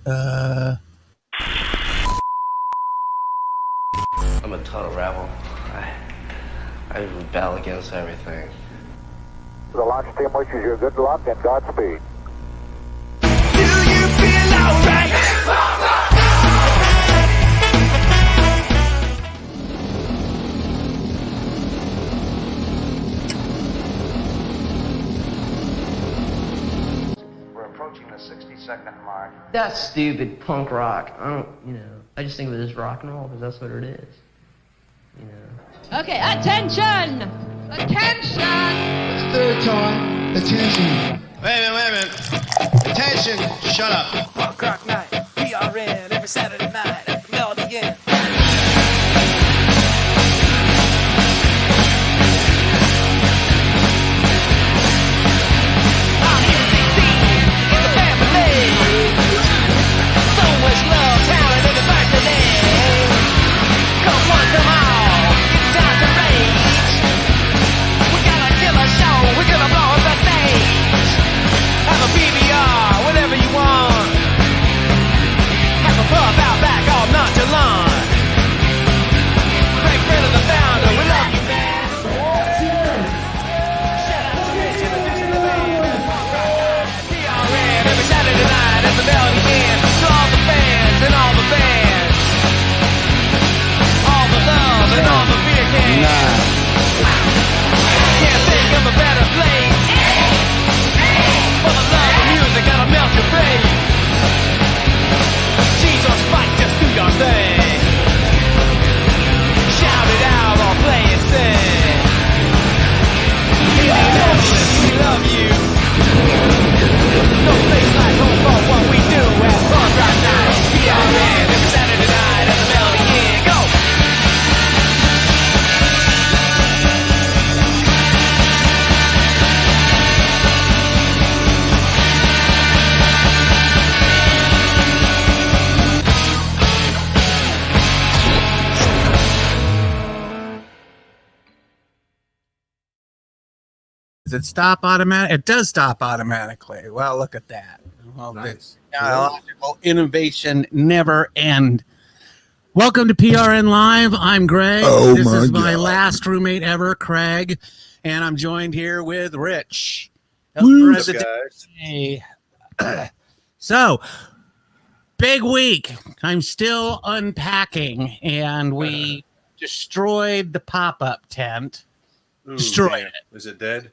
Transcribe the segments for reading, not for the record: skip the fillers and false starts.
I'm a total rebel. I rebel against everything. The launch team wishes you good luck and Godspeed. Do you feel alright? We're approaching the 60-second mark. That's stupid punk rock. I just think of it as rock and roll because that's what it is. Okay, attention! Attention! It's the third time. Attention. Wait a minute. Attention. Shut up. Punk rock night, PRN, every Saturday night at the Melody Inn. Does it stop automatic? It does stop automatically. Well, look at that. Well, Nice. technological innovation never end. Welcome to PRN Live. I'm Greg. This is my last roommate ever, Craig, and I'm joined here with Rich. What's up, guys? Hey. So, big week. I'm still unpacking, and we destroyed the pop-up tent. Ooh, Destroyed damn. it. Is it dead?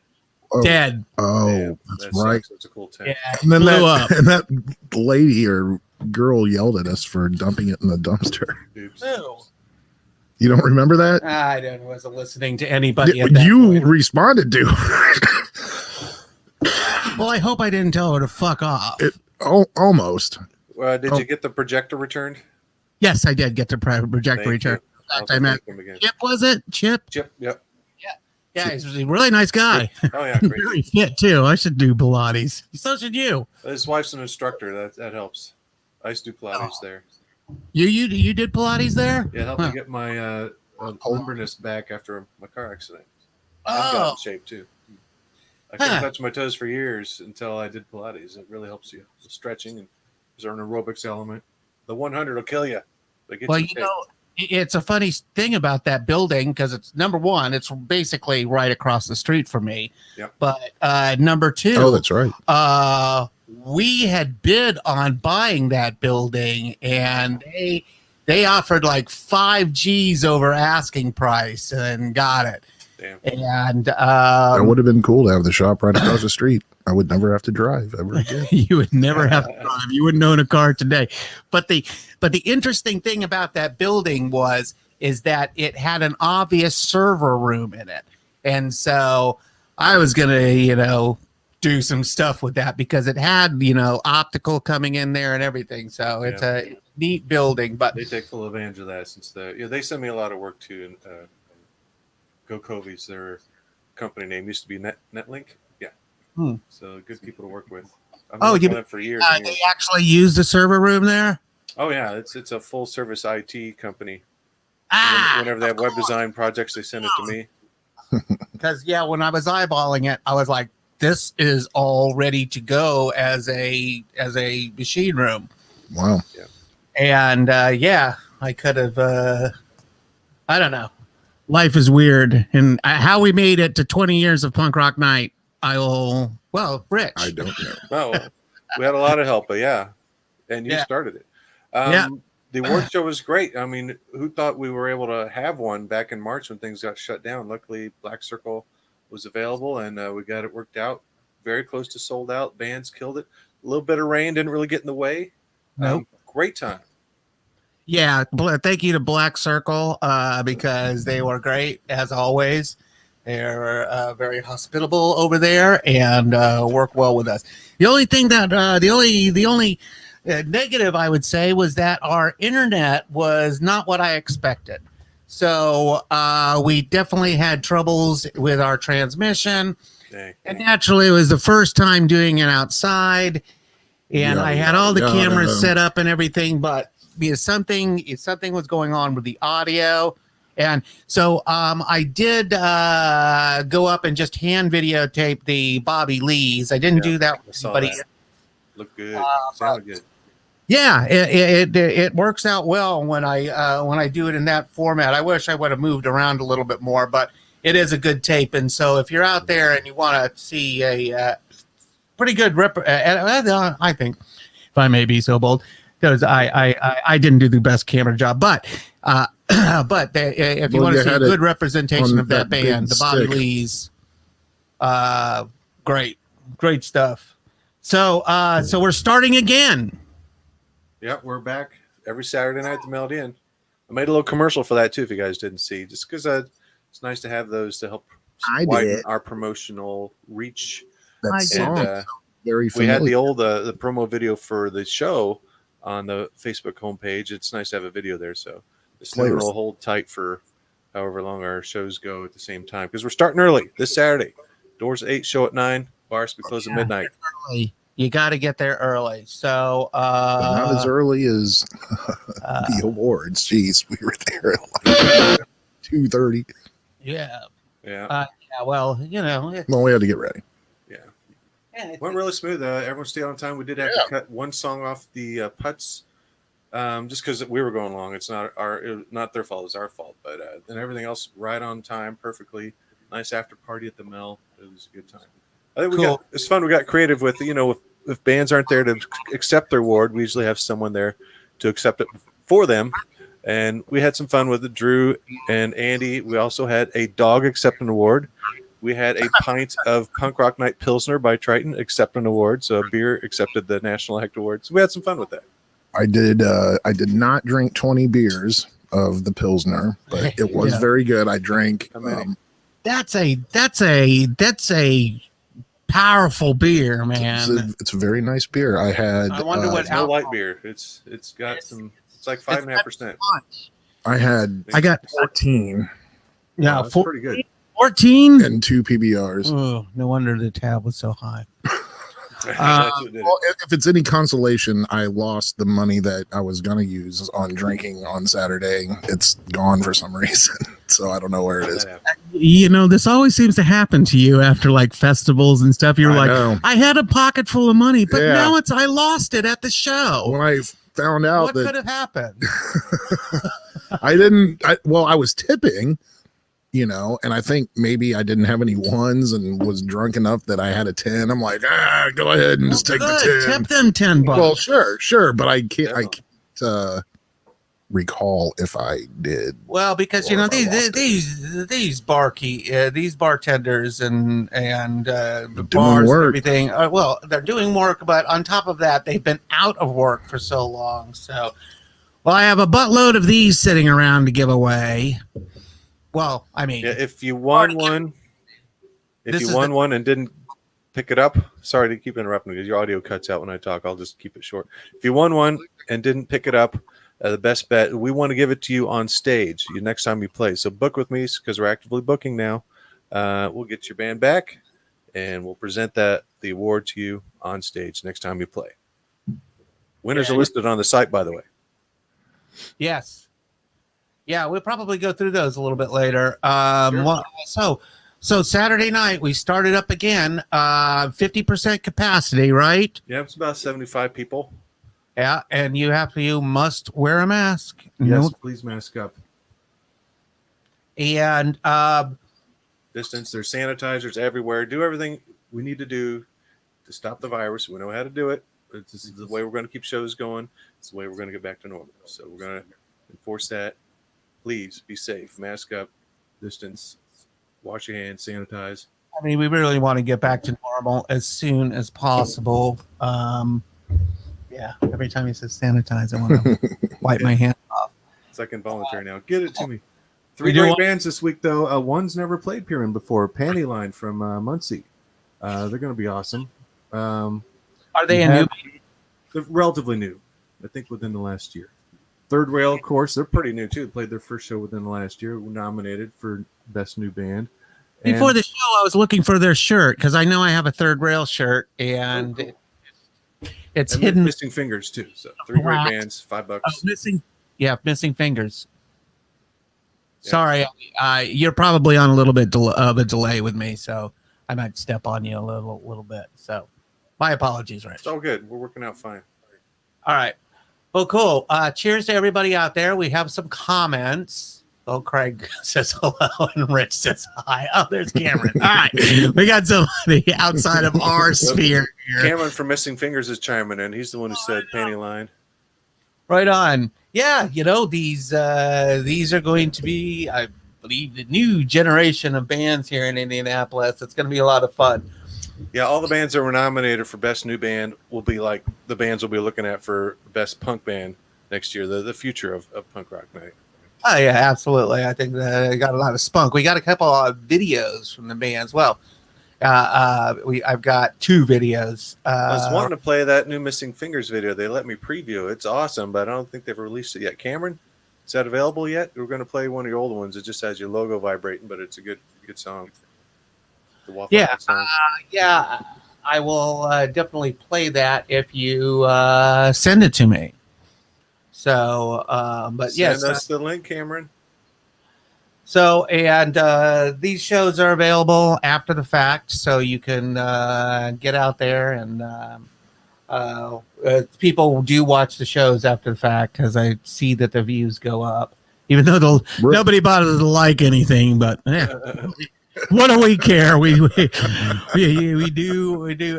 Dead. Oh, Damn, that's that right. sucks. That's a cool tent. Yeah, And then blew up. that lady or girl yelled at us for dumping it in the dumpster. Oops. Ew. You don't remember that? I wasn't listening to anybody. At that You point. responded to Well, I hope I didn't tell her to fuck off. it. Almost. Did Oh. you get the projector returned? Yes, I did get the projector Thank return. you. In fact, I'll I met thank him again. Chip, was it? Chip? Chip, yep. Yeah, he's a really nice guy. Oh, yeah, great. Very fit, too. I should do Pilates. So should you. His wife's an instructor. That helps. I used to do Pilates there. You did Pilates there? Yeah, it helped Huh. me get my lumberness back after my car accident. I got Oh, in shape, too. I couldn't Huh. touch my toes for years until I did Pilates. It really helps you. The stretching and there's an aerobics element. The 100 will kill you. But get well, you you know, it's a funny thing about that building because it's number one, it's basically right across the street from me. Yep. But number two, Oh, that's right. we had bid on buying that building, and they offered like 5 G's over asking price and got it. Damn. And That would have been cool to have the shop right across the street. I would never have to drive ever again. you would never have to drive. You wouldn't own a car today. But the interesting thing about that building is that it had an obvious server room in it. And so I was gonna, do some stuff with that because it had, optical coming in there and everything. So it's a neat building. But They take full advantage of that since they send me a lot of work too. And Go Covies, their company name used to be Netlink. Yeah. So good people to work with. I've been working with them for years. and they years. actually use the server room there. Oh yeah, it's a full service IT company. Ah, Whenever they have web design projects, they send it to me. because when I was eyeballing it, I was like, this is all ready to go as a machine room. Wow. And yeah, I could have. I don't know. Life is weird, and how we made it to 20 years of punk rock night. I will. Well, Rich. I don't know. Oh, well, we had a lot of help, but yeah, and you Yeah. started it. Yeah. The award show was great. I mean, who thought we were able to have one back in March when things got shut down? Luckily, Black Circle was available, and we got it worked out. Very close to sold out. Bands killed it. A little bit of rain didn't really get in the way. Nope. Great time. Yeah, thank you to Black Circle because they were great as always. They're very hospitable over there and work well with us. The only thing that the only negative I would say was that our internet was not what I expected. So we definitely had troubles with our transmission, and naturally it was the first time doing it outside, and I had all the cameras set up and everything, but because something was going on with the audio. And so I did go up and just hand videotape the Bobby Lees. I didn't do that with somebody. Looked good. Sounded good. Yeah, it works out well when I do it in that format. I wish I would have moved around a little bit more, but it is a good tape. And so if you're out there and you want to see a pretty good I think, if I may be so bold, because I didn't do the best camera job, but if you want to see a good representation of that band, the Bobby Lees, great stuff. So we're starting again. Yeah, we're back every Saturday night at the Melody Inn. I made a little commercial for that too, if you guys didn't see, just because it's nice to have those to help widen our promotional reach. That song, very familiar. We had the old the promo video for the show on the Facebook homepage. It's nice to have a video there, so this thing will hold tight for however long our shows go at the same time, because we're starting early this Saturday. Doors 8, show at 9, bars will be closed at midnight. You got to get there early. So not as early as the awards. Jeez, we were there at like 2:30. Yeah. Yeah. Well, you know. Well, we had to get ready. Yeah, went really smooth. Everyone stayed on time. We did have to cut one song off the putts, just because we were going long. It's not their fault. It's our fault. But then everything else right on time, perfectly. Nice after party at the Mel. It was a good time. I think it's fun. We got creative with, if bands aren't there to accept their award, we usually have someone there to accept it for them. And we had some fun with it. Drew and Andy. We also had a dog accept an award. We had a pint of Punk Rock Night Pilsner by Triton accept an award. So a beer accepted the National Act Award. So we had some fun with that. I did not drink 20 beers of the Pilsner, but it was very good. I drank. That's a powerful beer, man. It's a very nice beer. I wonder what no light beer. It's got some. It's like 5.5%. I got 14. Yeah, that's pretty good. 14 and 2 PBRs. Oh, no wonder the tab was so high. Well, if it's any consolation, I lost the money that I was going to use on drinking on Saturday. It's gone for some reason. So I don't know where it is. This always seems to happen to you after like festivals and stuff. You're I had a pocket full of money, but now I lost it at the show. When I found out what could have happened? I was tipping. And I think maybe I didn't have any ones and was drunk enough that I had a 10. I'm like, go ahead and just take the 10. Tip them $10. Well, sure, but I can't recall if I did. Well, because these bartenders and the bars and everything. Well, they're doing work, but on top of that, they've been out of work for so long. So, I have a buttload of these sitting around to give away. Well, I mean, if you won one, and didn't pick it up, sorry to keep interrupting because your audio cuts out when I talk. I'll just keep it short. If you won one and didn't pick it up, the best bet, we want to give it to you on stage next time you play. So book with me because we're actively booking now. We'll get your band back and we'll present the award to you on stage next time you play. Winners are listed on the site, by the way. Yes. Yeah, we'll probably go through those a little bit later. So Saturday night we started up again, 50% capacity, right? Yeah, it's about 75 people. Yeah, and you must wear a mask. Yes, please mask up. And Distance. There's sanitizers everywhere. Do everything we need to do to stop the virus. We know how to do it. This is the way we're going to keep shows going. It's the way we're going to get back to normal. So we're going to enforce that. Please be safe. Mask up. Distance. Wash your hands. Sanitize. I mean, we really want to get back to normal as soon as possible. Yeah, every time he says sanitize, I want to wipe my hand off. It's like involuntary now. Get it to me. We Three do great want- bands this week, though. One's never played PRN before. Pantyline from Muncie. They're going to be awesome. Are they a new? They're relatively new. I think within the last year. Third Rail, of course, they're pretty new too. They played their first show within the last year. Were nominated for Best New Band. Before the show, I was looking for their shirt because I know I have a Third Rail shirt, and it's and hidden. Missing Fingers too. So three great Wow. bands, $5. Oh, missing fingers. Yeah. Sorry, you're probably on a little bit of a delay with me, so I might step on you a little bit. So my apologies, Rich. It's all good. We're working out fine. All right. Well, cool. Cheers to everybody out there. We have some comments. Oh, Craig says hello and Rich says hi. Oh, there's Cameron. All right. We got somebody outside of our sphere here. Cameron from Missing Fingers is chiming in. He's the one who said panty line. Right on. Yeah, these are going to be, I believe, the new generation of bands here in Indianapolis. It's going to be a lot of fun. Yeah, all the bands that were nominated for Best New Band will be like the bands we'll be looking at for Best Punk Band next year, the future of punk rock night. Oh, yeah, absolutely. I think they got a lot of spunk. We got a couple of videos from the bands. Well, I've got 2 videos. I was wanting to play that new Missing Fingers video. They let me preview. It's awesome, but I don't think they've released it yet. Cameron, is that available yet? We're going to play one of your older ones. It just has your logo vibrating, but it's a good song. Yeah, I will definitely play that if you send it to me. So, but yes, send us the link, Cameron. So, and these shows are available after the fact, so you can get out there and people do watch the shows after the fact because I see that the views go up, even though nobody bothers to like anything. But yeah. What do we care? We do.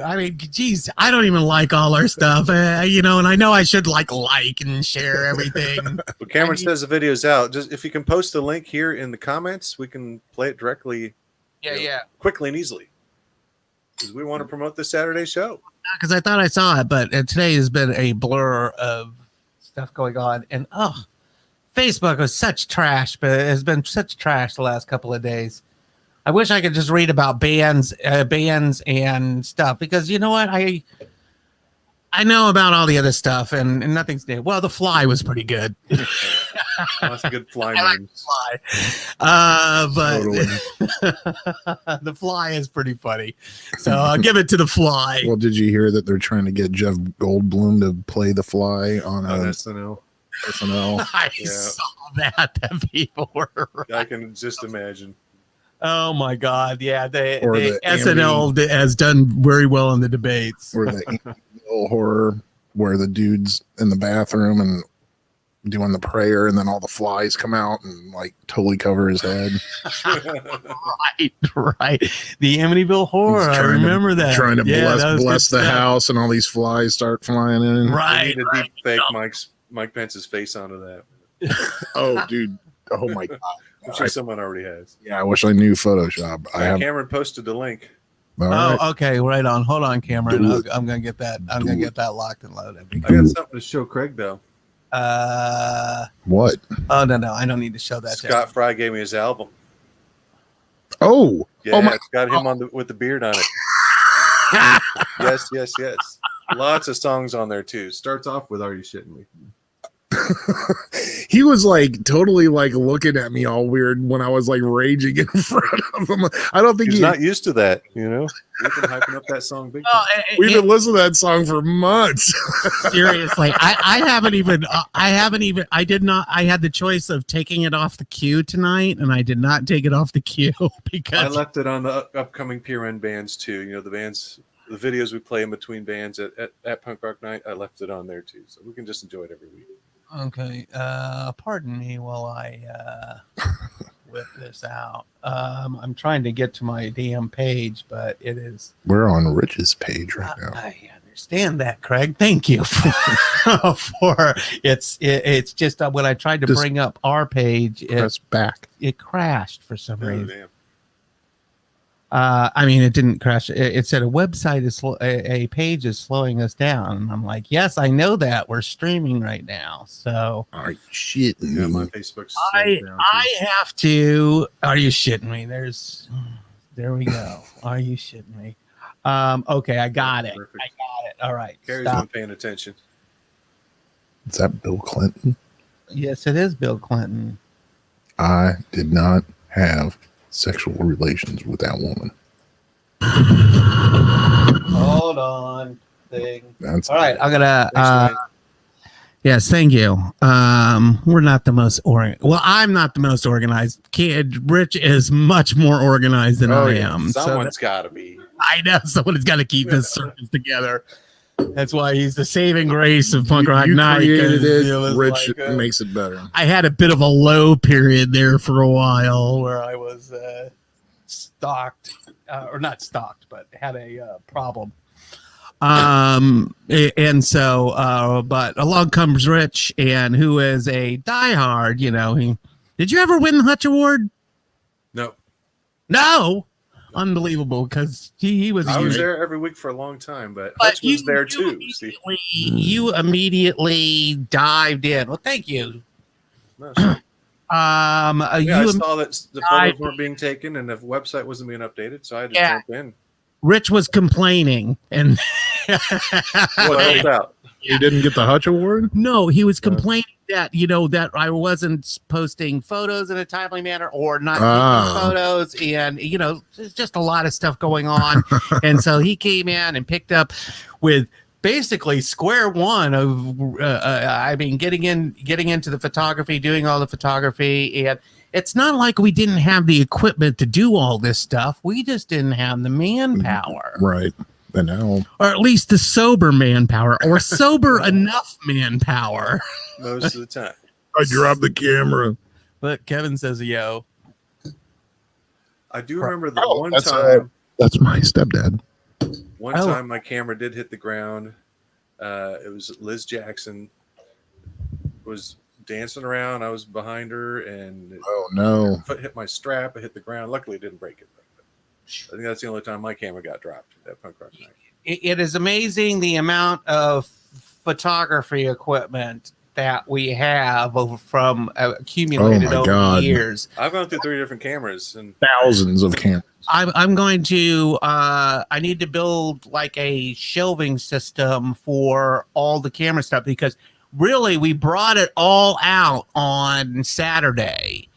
I mean, geez, I don't even like all our stuff, and I know I should like and share everything. But Cameron says the video's out. Just if you can post the link here in the comments, we can play it directly. Quickly and easily. Because we want to promote this Saturday show. Because I thought I saw it, but today has been a blur of stuff going on, and Facebook was such trash, but it has been such trash the last couple of days. I wish I could just read about bands and stuff because you know what? I know about all the other stuff and nothing's new. Well, The Fly was pretty good. That's a good Fly. I like The Fly. But The Fly is pretty funny. So I'll give it to The Fly. Well, did you hear that they're trying to get Jeff Goldblum to play The Fly on SNL? I saw that people were. I can just imagine. Oh my God! Yeah, the SNL has done very well in the debates. Or the Amityville horror, where the dude's in the bathroom and doing the prayer, and then all the flies come out and like totally cover his head. Right. The Amityville horror. I remember that. Trying to bless the house, and all these flies start flying in. Right. We need to deep fake Mike Pence's face onto that. Oh, dude! Oh my God! I'm sure someone already has. Yeah, I wish I knew Photoshop. Cameron posted the link. Right. Okay, right on. Hold on, Cameron. I'm gonna get that. I'm gonna get that locked and loaded. I got something to show Craig though. What? Oh no, I don't need to show that. Scott Fry gave me his album. Oh, yeah, it's got him with the beard on it. Yes. Lots of songs on there too. Starts off with "Are You Shitting Me?" He was like totally like looking at me all weird when I was like raging in front of him. I don't think he's not used to that, We've been hyping up that song big time. We've been listening to that song for months. Seriously, I had the choice of taking it off the queue tonight, and I did not take it off the queue because I left it on the upcoming PRN bands too. The bands the videos we play in between bands at Punk Rock Night, I left it on there too, so we can just enjoy it every week. Okay. Pardon me while I whip this out. I'm trying to get to my damn page, but it is. We're on Rich's page right now. I understand that, Craig. Thank you for it's just when I tried to bring up our page, Press back. it crashed for some Oh, reason. damn. I mean, it didn't crash. It said a website is a page is slowing us down. And I'm like, yes, I know that. We're streaming right now. So Are you shitting Yeah, my me? Facebook's I down too. have to. Are you shitting me? There we go. Are you shitting me? Okay, I got it. Perfect. I got it. All right. Carrie's Stop. not paying attention. Is that Bill Clinton? Yes, it is Bill Clinton. I did not have sexual relations with that woman. Hold on. Thing. That's All right, I'm gonna. Thanks, Ryan. Yes, thank you. We're not the most Well, I'm not the most organized. Kid Rich is much more organized than I am. Someone's got to be. I know someone has got to keep this circus together. That's why he's the saving grace of Punk Rock you Night. created 'Cause it. was Rich like, makes it better. I had a bit of a low period there for a while where I was stalked, or not stalked, but had a problem. And so, but along comes Rich, and who is a diehard. You know, did you ever win the Hutch Award? No. No. Unbelievable, because he was. I was there every week for a long time, but But Hutch was there too. See? You immediately dived in. Well, thank you. No, sure. Yeah, I you saw that the photos weren't being taken and the website wasn't being updated, so I had to jump in. Rich was complaining, and What helped out? You didn't get the Hutch Award? no, he was complaining that that I wasn't posting photos in a timely manner or not taking photos, and there's just a lot of stuff going on, and so he came in and picked up with basically square one of getting into the photography, doing all the photography, and it's not like we didn't have the equipment to do all this stuff. We just didn't have the manpower. Right. I know. Or at least the sober manpower, or sober enough manpower. Most of the time. I dropped the camera. But Kevin says, yo. I do remember the one that's time. That's my stepdad. One time my camera did hit the ground. It was Liz Jackson was dancing around. I was behind her, and no, foot hit my strap. It hit the ground. Luckily, it didn't break it. I think that's the only time my camera got dropped at Punk Rock Night. It is amazing the amount of photography equipment that we have from accumulated over the years. I've gone through 3 different cameras and thousands of cameras. I'm going to I need to build like a shelving system for all the camera stuff, because really we brought it all out on Saturday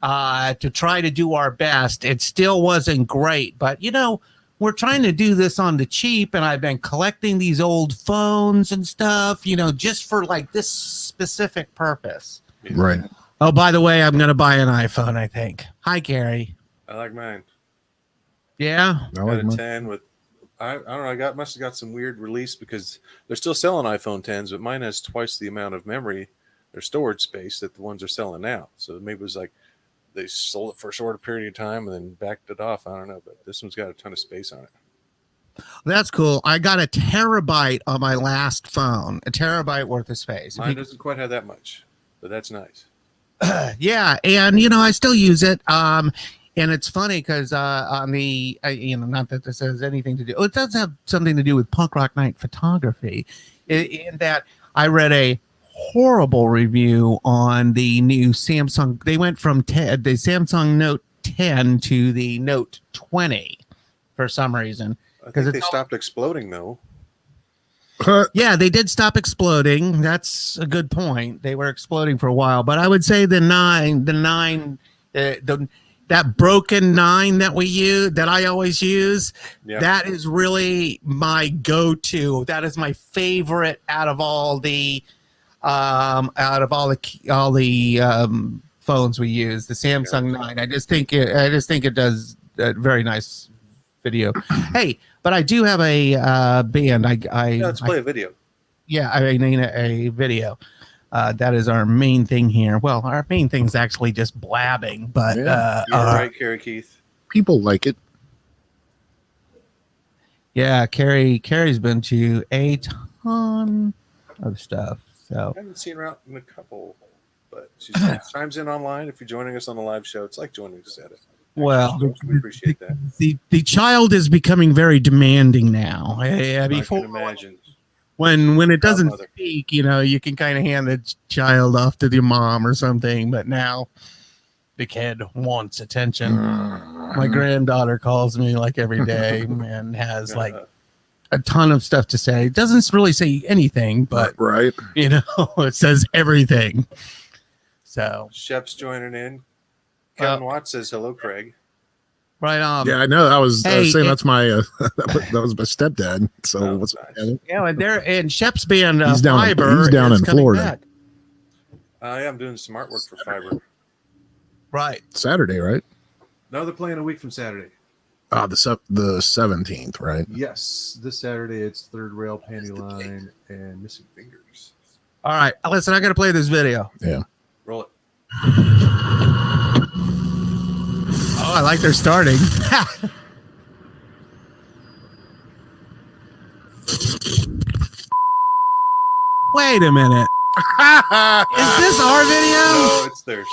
to try to do our best. It still wasn't great, but we're trying to do this on the cheap, and I've been collecting these old phones and stuff, just for like this specific purpose. Right. Oh, by the way, I'm going to buy an iPhone, I think. Hi, Gary. I like mine. Yeah. I got a 10 with, I don't know, must have got some weird release because they're still selling iPhone 10s, but mine has twice the amount of memory or storage space that the ones are selling now. So maybe it was like they sold it for a shorter period of time and then backed it off. I don't know, but this one's got a ton of space on it. That's cool. I got a terabyte on my last phone, a terabyte worth of space. Mine doesn't quite have that much, but that's nice. Yeah, and I still use it. And it's funny because on the not that this has anything to do. It does have something to do with Punk Rock Night photography. In that I read a horrible review on the new Samsung. They went from the Samsung Note 10 to the Note 20 for some reason. I think they stopped exploding though. Yeah, they did stop exploding. That's a good point. They were exploding for a while, but I would say the 9, that broken 9 that I always use, that is really my go-to. That is my favorite out of all the phones we use. The Samsung 9. I just think it does a very nice video. Hey, But I do have a band. Yeah, let's play a video. Yeah, I mean a video. That is our main thing here. Well, our main thing is actually just blabbing, but Yeah. You're right, Kerry Keith. People like it. yeah, Carrie's been to a ton of stuff. So I haven't seen her out in a couple, but she chimes in online. If you're joining us on the live show, it's like joining us at it. well, We appreciate that. the child is becoming very demanding now. I Before, can imagine. when it doesn't Godmother. speak, you can kind of hand the child off to the mom or something. But now the kid wants attention. My granddaughter calls me like every day and has like a ton of stuff to say. Doesn't really say anything, but Right. it says everything. So Shep's joining in. Kevin Watts says hello, Craig. right on. Yeah, I know. I was Hey, saying that's my that was my stepdad. So Oh, what's nice. Yeah, and Shep's band He's down in- Fiber he's down is in coming Florida. back. Yeah, I'm doing some artwork for Fiverr. Right. Saturday, right? No, they're playing a week from Saturday. The 17th, right? Yes, this Saturday it's Third Rail, Panty Line, and Missing Fingers. All right. Listen, I got to play this video. Yeah. Roll it. Oh, I like they're starting. Wait a minute. Is this our video? No, it's theirs.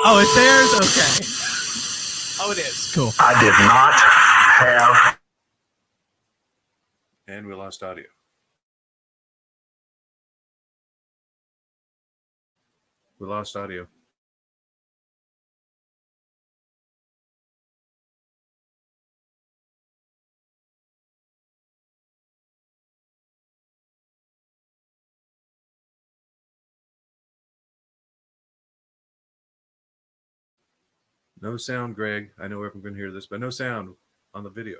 Oh, it's theirs? Okay. Oh, it is. Cool. I did not have. And we lost audio. We lost audio. No sound, Greg. I know everyone can hear this, but no sound on the video.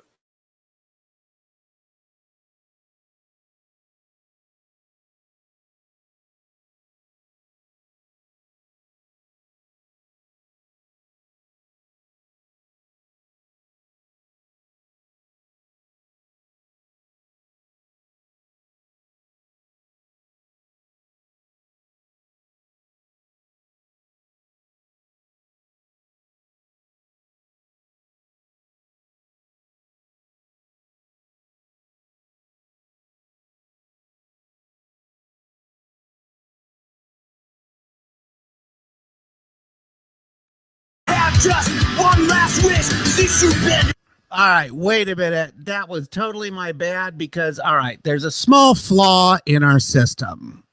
Just one last wish. Since you've been All right, wait a minute. That was totally my bad because, all right, there's a small flaw in our system.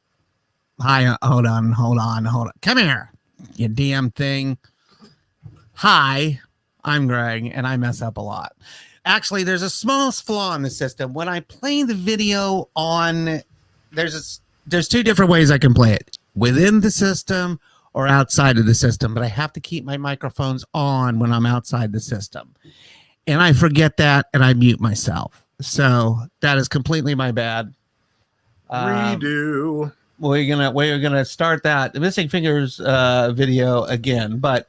Hi, hold on. Come here, you damn thing. Hi, I'm Greg, and I mess up a lot. Actually, there's a small flaw in the system. When I play the video on, there's two different ways I can play it. Within the system or outside of the system, but I have to keep my microphones on when I'm outside the system. And I forget that and I mute myself. So that is completely my bad. Redo. We're gonna start that Missing Fingers video again, but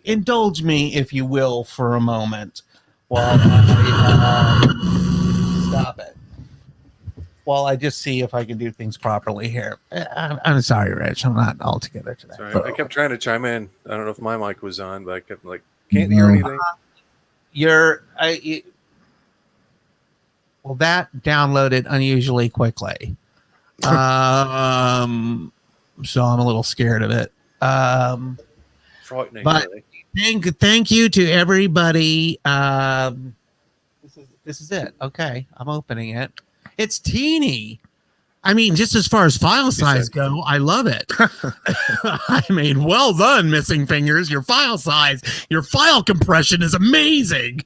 indulge me if you will for a moment while I stop it. While I just see if I can do things properly here. I'm sorry, Rich. I'm not all together today. Sorry, I kept trying to chime in. I don't know if my mic was on, but I kept like, can't hear anything. Well, that downloaded unusually quickly. So I'm a little scared of it. Frightening, But really. thank you to everybody. This is it. Okay, I'm opening it. It's teeny. I mean, just as far as file size go, I love it. I mean, well done, Missing Fingers. Your file size, your file compression is amazing.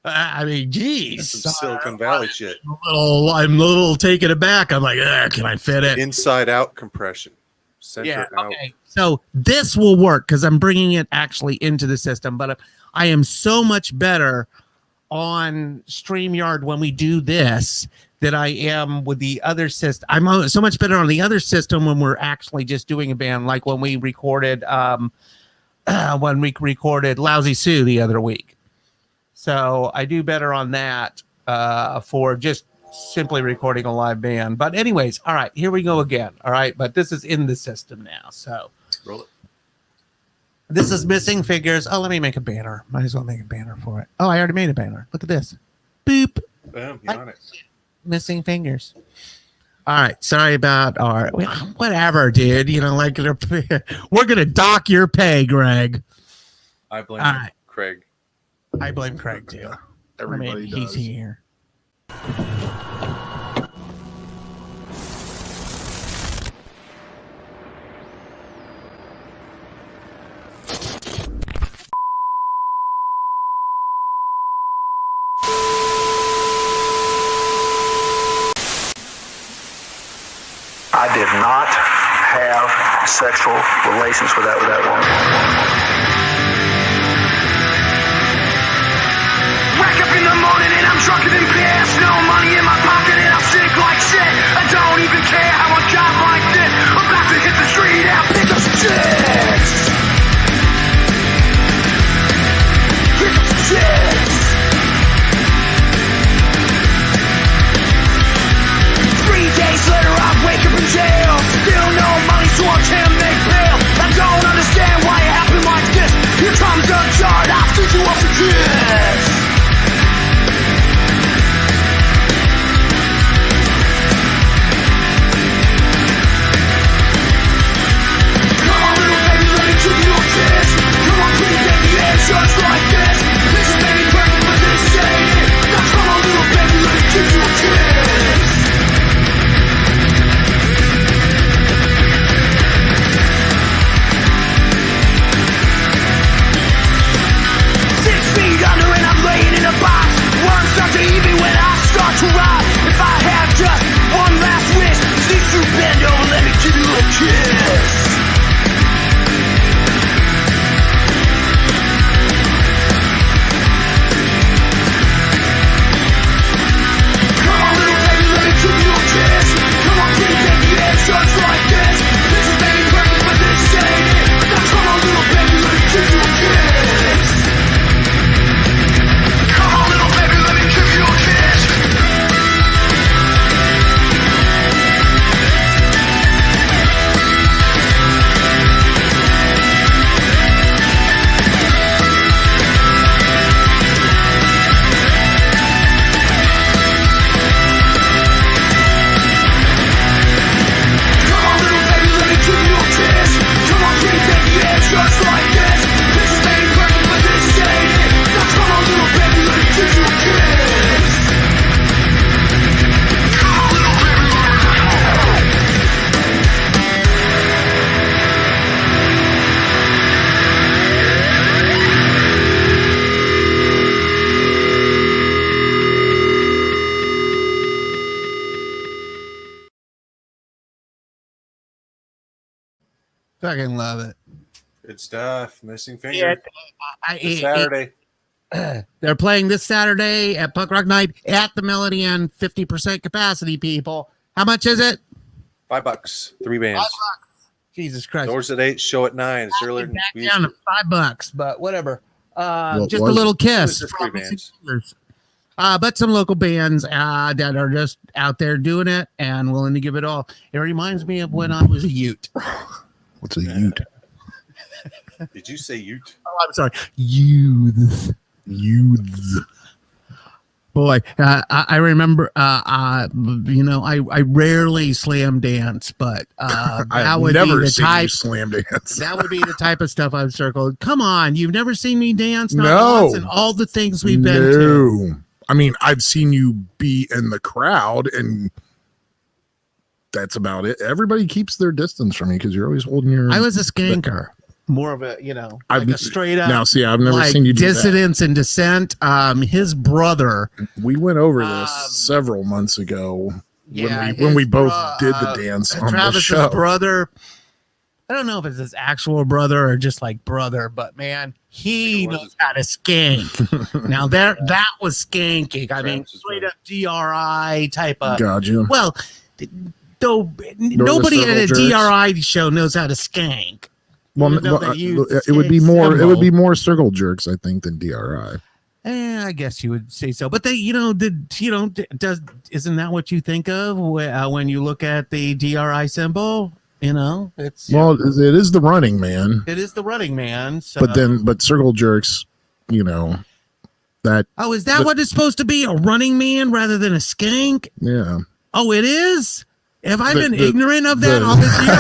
I mean, geez. Some Silicon Valley shit. I'm a little taken aback. I'm like, can I fit it? Inside out compression. Center Yeah. out. Okay. So this will work because I'm bringing it actually into the system, but I am so much better on StreamYard when we do this that I am with the other system. I'm so much better on the other system when we're actually just doing a band, like when we recorded Lousy Sue the other week. So I do better on that for just simply recording a live band. But anyways, all right, here we go again. All right, but this is in the system now. So Roll it. this is Missing Figures. Oh, let me make a banner. Might as well make a banner for it. Oh, I already made a banner. Look at this. Boop. Boom, you're on it. Missing Fingers. All right, sorry about our whatever, dude. You know, like we're gonna dock your pay, Greg. I blame All right. Craig. I blame Craig too. Everybody he's does. here. I did not have sexual relations with that woman. Wake up in the morning and I'm drunker than piss. No money in my pocket and I'm sick like shit. I don't even care how I got like this. I'm about to hit the street and pick up some chicks. Pick up some chicks. 3 days later I wake up in jail. Still no money so I can't make bail. I don't understand why it happened like this. Here comes the jar, I think you up for kiss. Come on little baby, let me give you a kiss. Come on pretty baby, yeah, just like this. This is baby perfect, but this ain't it. Now come on little baby, let me give you a kiss. Under and I'm laying in a box. Worms start to eat me when I start to rot. If I have just one last wish, please you bend over, let me give you a kiss. Come on little baby, let me give you a kiss. Come on pretty baby, yeah, just like this. This is baby perfect, but this ain't it. Now come on little baby, let me give you a kiss. Come on, little baby, let me give you a kiss. Come on, little baby, let me give you a kiss. Come on, pretty baby, yeah, just like this. This is baby perfect, but this ain't it. Now come on, little baby, let me give you a kiss. Come on, little baby, let me give you a kiss. Fucking love it. Good stuff. Missing Finger. Yeah, This Saturday. They're playing this Saturday at Punk Rock Night at the Melody Inn, 50% capacity, people. How much is it? $5. 3 bands. Jesus Christ. Doors at 8, show at 9. It's earlier than Back we down used to $5, but whatever. Just a was little it? kiss. It was just 3 bands. But some local bands that are just out there doing it and willing to give it all. It reminds me of when I was a Ute. What's a Ute? Did you say Ute? Oh, I'm sorry. Youths. Boy, I remember, I rarely slam dance, but that I've would never be the seen type. you slam dance. That would be the type of stuff I've circled. Come on, you've never seen me dance? Not No. once, and all the things we've been to. No. I mean, I've seen you be in the crowd, and that's about it. Everybody keeps their distance from you because you're always holding your. I was a skanker. More of a, like a straight up. Now, see, I've never like seen you do dissidence and dissent. His brother. We went over this several months ago when we both did the dance on the Travis's show. brother. I don't know if it's his actual brother or just like brother, but man, he knows how to skank. Now that was skanking. I mean, straight up DRI type of. Gotcha. Well, though nobody at a DRI show knows how to skank. Well, it would be more. It would be more circle jerks, I think, than DRI. I guess you would say so, but isn't that what you think of when you look at the DRI symbol? It's it is the running man. It is the running man. So. But circle jerks, that. Oh, is that what it's supposed to be? A running man rather than a skank? Yeah. Oh, it is. Have I been ignorant of that all this year?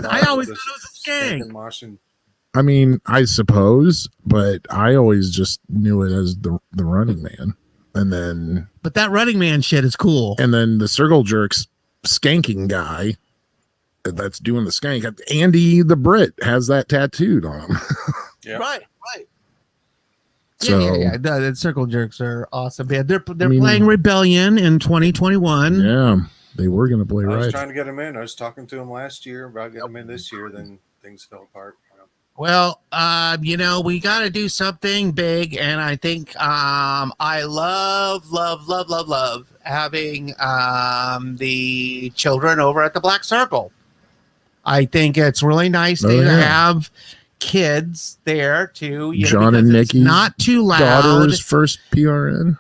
I always thought it was a skank. I mean, I suppose, but I always just knew it as the running man, and then. But that running man shit is cool. And then the circle jerks skanking guy that's doing the skank. Andy the Brit has that tattooed on him. Yeah. Right. So, yeah. The circle jerks are awesome. Yeah, they're playing Rebellion in 2021. Yeah, they were going to play I was right. trying to get them in. I was talking to them last year about getting them in this year. Then things fell apart. Well, we got to do something big, and I think I love having the children over at the Black Circle. I think it's really nice to have kids there too. John and Nikki, not too loud. Daughter's first PRN.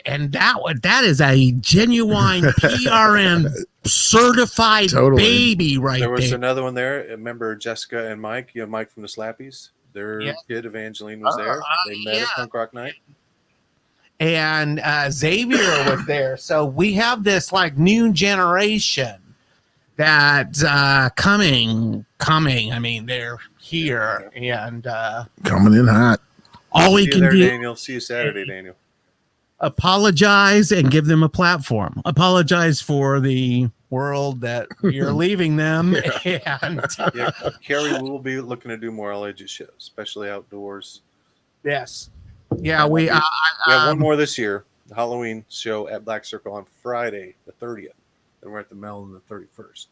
And that is a genuine PRN certified baby right there. There was another one there. Remember Jessica and Mike? You have Mike from the Slappies. Their kid Evangeline was there. They met at Punk Rock Night. And Xavier was there. So we have this like new generation that's coming. I mean, they're here and coming in hot. All we can do, Daniel. See you Saturday, Daniel. Apologize and give them a platform. Apologize for the world that you're leaving them. And Carrie will be looking to do more all-ages shows, especially outdoors. Yes. Yeah, we have one more this year. The Halloween show at Black Circle on Friday, the 30th. And we're at the Mel on the 31st.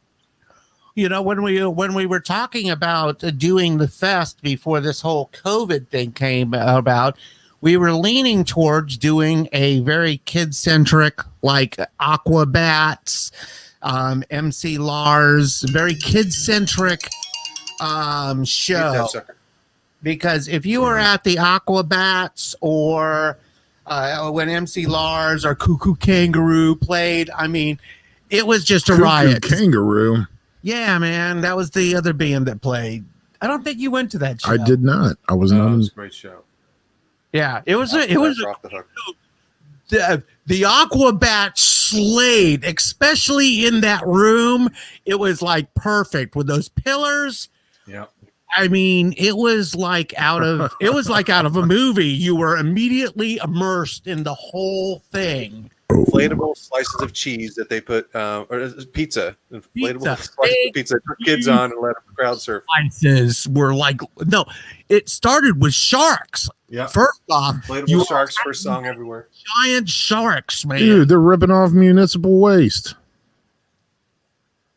When we were talking about doing the fest before this whole COVID thing came about, we were leaning towards doing a very kid-centric, like Aquabats, MC Lars, very kid-centric show. Because if you were at the Aquabats or when MC Lars or Cuckoo Kangaroo played, I mean, it was just a riot. Kangaroo. Yeah, man, that was the other band that played. I don't think you went to that show. I did not. I was not. It was a great show. Yeah, it was the Aquabat slayed, especially in that room. It was like perfect with those pillars. Yeah. I mean, it was like out of a movie. You were immediately immersed in the whole thing. Inflatable slices of cheese that they put, or pizza. Inflatable slices of pizza. Put kids on and let them crowd surf. Slices were like, no, it started with sharks. Yeah. First off, inflatable sharks, first song everywhere. Giant sharks, man. Dude, they're ripping off municipal waste.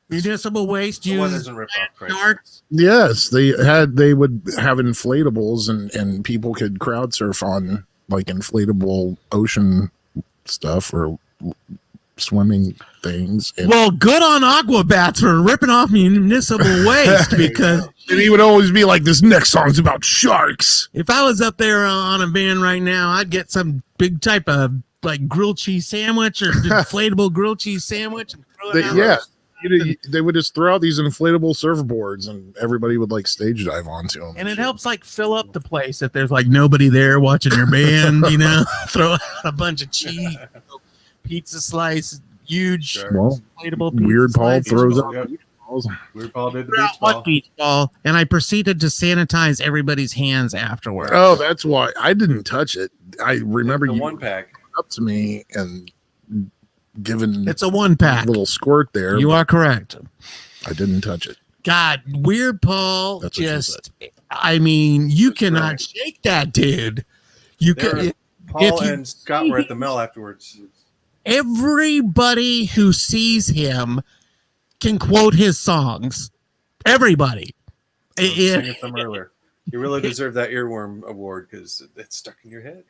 Municipal waste. Sharks. Yes, they would have inflatables and people could crowd surf on like inflatable ocean stuff or swimming things. Well, good on Aquabats for ripping off municipal waste because and he would always be like, this next song's about sharks. If I was up there on a van right now, I'd get some big type of like grilled cheese sandwich or inflatable grilled cheese sandwich and throw it out. Yeah. They would just throw out these inflatable surfboards and everybody would like stage dive onto them. And it helps like fill up the place if there's like nobody there watching your band, throw out a bunch of cheese, pizza slice, huge inflatable pizza Weird Paul slice. throws out Weird Paul did the beach ball. And I proceeded to sanitize everybody's hands afterwards. Oh, that's why I didn't touch it. I remember the you one pack up to me and given it's a 1-pack little squirt there. You are correct. I didn't touch it. God, Weird Paul I mean, you cannot shake that dude. Paul and Scott were at the Mel afterwards. Everybody who sees him can quote his songs. Everybody. Sang it from earlier. You really deserve that earworm award because it's stuck in your head.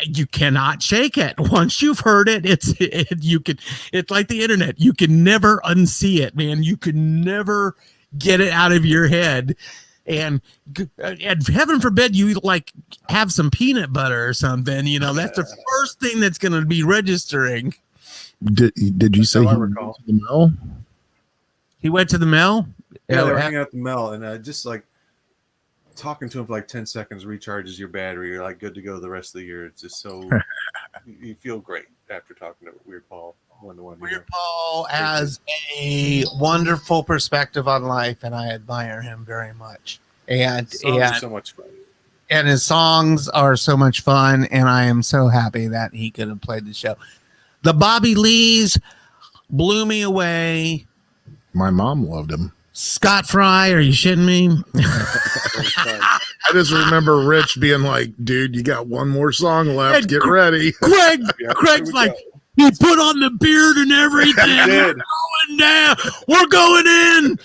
You cannot shake it. Once you've heard it, it's like the internet. You can never unsee it, man. You can never get it out of your head. and heaven forbid you like have some peanut butter or something. You know, that's the first thing that's going to be registering. Did you say he went to the mill? He went to the mill. Yeah, they were hanging out at the mill, and just like talking to him for like 10 seconds recharges your battery. You're like good to go the rest of the year. It's just so you feel great after talking to Weird Paul one-to-one. Weird Paul has a wonderful perspective on life, and I admire him very much. And so much fun. And his songs are so much fun, and I am so happy that he could have played the show. The Bobby Lees blew me away. My mom loved him. Scott Fry, are you shitting me? I just remember Rich being like, dude, you got one more song left. Get ready. Craig's like, he put on the beard and everything. We're going down. We're going in.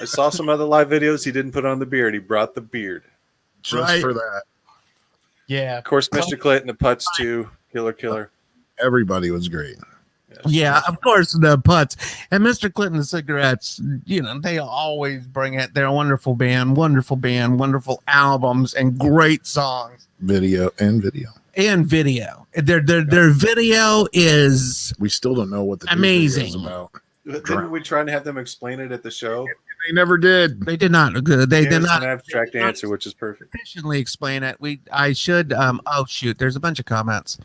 I saw some other live videos. He didn't put on the beard. He brought the beard. Just for that. Yeah. Of course, Mr. Clinton, the putts too. Killer. Everybody was great. Yeah, of course, the putts and Mr. Clinton, the cigarettes, you know, they always bring it. They're a wonderful band, wonderful albums, and great songs. Video. Their video is we still don't know what the amazing is about. Didn't we try to have them explain it at the show? They never did. They did not. They did not. An abstract answer, which is perfect. Efficiently explain it. I should. Oh shoot! There's a bunch of comments.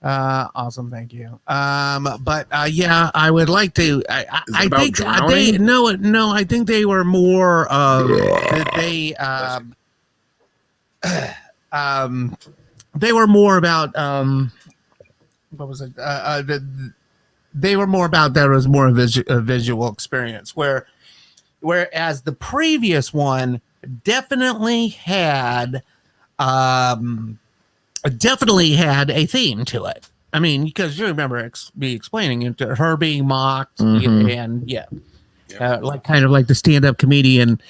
Awesome, thank you. But yeah, I would like to. I think they no. I think they were more of they were more about what was it? They were more about there was more a visual experience whereas the previous one definitely had a theme to it. I mean, because you remember me explaining it to her being mocked and like kind of like the stand-up comedian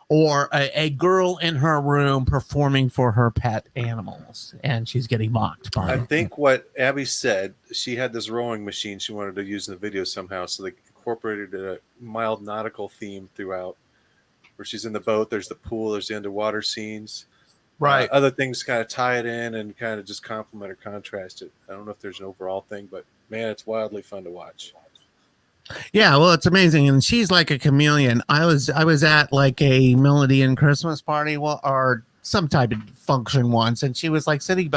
or a girl in her room performing for her pet animals, and she's getting mocked by I think what Abby said, she had this rowing machine she wanted to use in the video somehow, so they incorporated a mild nautical theme throughout, where she's in the boat, there's the pool, there's the underwater scenes. Right. Other things kind of tie it in and kind of just complement or contrast it. I don't know if there's an overall thing, but man, it's wildly fun to watch. Yeah, well, it's amazing, and she's like a chameleon. I was at like a Melody and Christmas party, or some type of function once, and she was like sitting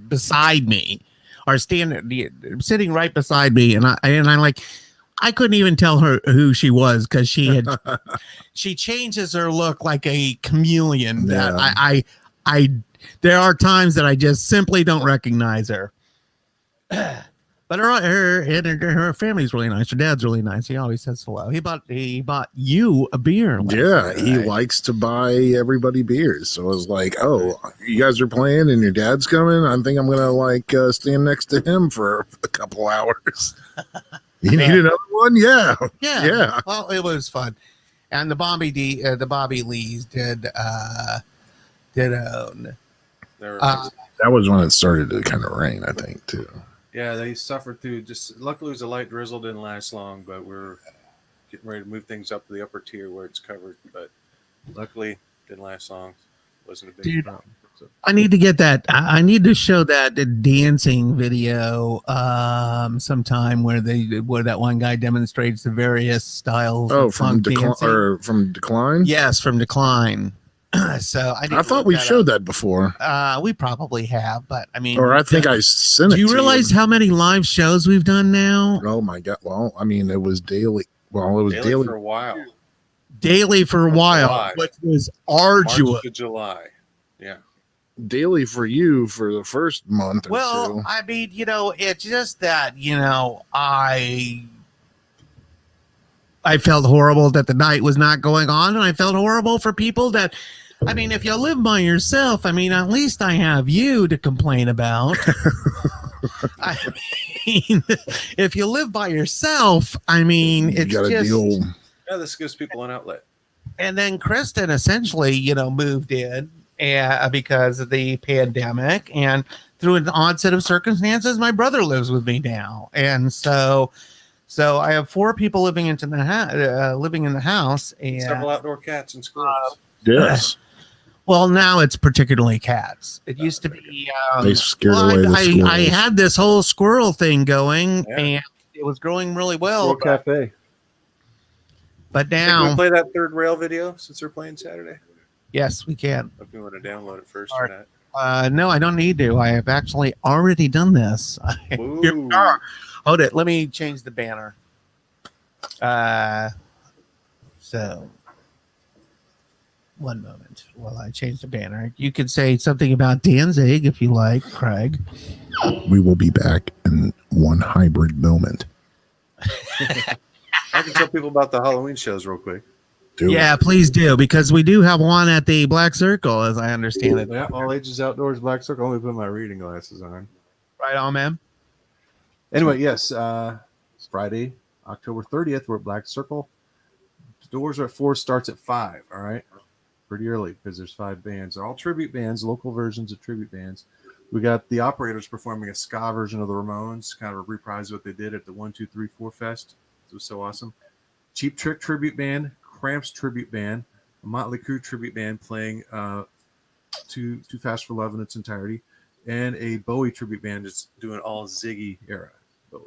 beside me, or sitting right beside me, and I couldn't even tell her who she was because she changes her look like a chameleon. Yeah. That I there are times that I just simply don't recognize her. But her family's really nice. Her dad's really nice. He always says hello. He bought you a beer. He likes to buy everybody beers. So I was like, oh, you guys are playing and your dad's coming. I think I'm gonna stand next to him for a couple hours. You need another one? Yeah. Well, it was fun, and the Bobby Lees did own. That was when it started to kind of rain, I think, too. Yeah, they suffered through luckily it was a light drizzle, didn't last long, but we're getting ready to move things up to the upper tier where it's covered, but luckily didn't last long. Wasn't a big problem. So. I need to get that. I need to show that dancing video sometime where that one guy demonstrates the various styles. Oh, from Decline? Yes, from Decline. So I thought we showed that before. We probably have, but I mean, or I think I sent it. Do you realize how many live shows we've done now? Oh my god! Well, I mean, it was daily. Well, it was daily for a while. Daily for a while, which was arduous. March to July. Yeah. Daily for you for the first month. Well, I mean, it's just that I felt horrible that the night was not going on, and I felt horrible for people that. I mean, if you live by yourself, I mean, at least I have you to complain about. I mean, if you live by yourself, I mean, it's you gotta deal. Yeah, this gives people an outlet. And then Kristen essentially, moved in because of the pandemic, and through an odd set of circumstances, my brother lives with me now, and so So I have 4 people living in the house, and Several outdoor cats and squirrels. Yes. well, now it's particularly cats. It used to be. They scared away the I squirrels. had this whole squirrel thing going, Yeah. and it was growing really well. Squirrel Cafe. But Can we now, play that third rail video since they're playing Saturday? yes, we can. If you want to download it first All or not. No, I don't need to. I have actually already done this. Here we Ooh. are. Hold it. Let me change the banner. So, one moment while I change the banner. You could say something about Danzig if you like, Craig. We will be back in one hybrid moment. I can tell people about the Halloween shows real quick. Yeah, please do, because we do have one at the Black Circle, as I understand it. Yeah, all ages outdoors, Black Circle. Only put my reading glasses on. Right on, man. Anyway, yes, Friday, October 30th, we're at Black Circle. The doors are at 4, starts at 5. All right, pretty early because there's 5 bands. They're all tribute bands, local versions of tribute bands. We got the Operators performing a ska version of the Ramones, kind of a reprise of what they did at the 1, 2, 3, 4 Fest. It was so awesome. Cheap Trick tribute band, Cramps tribute band, a Motley Crue tribute band playing Too Fast for Love in its entirety, and a Bowie tribute band that's doing all Ziggy era Bowie.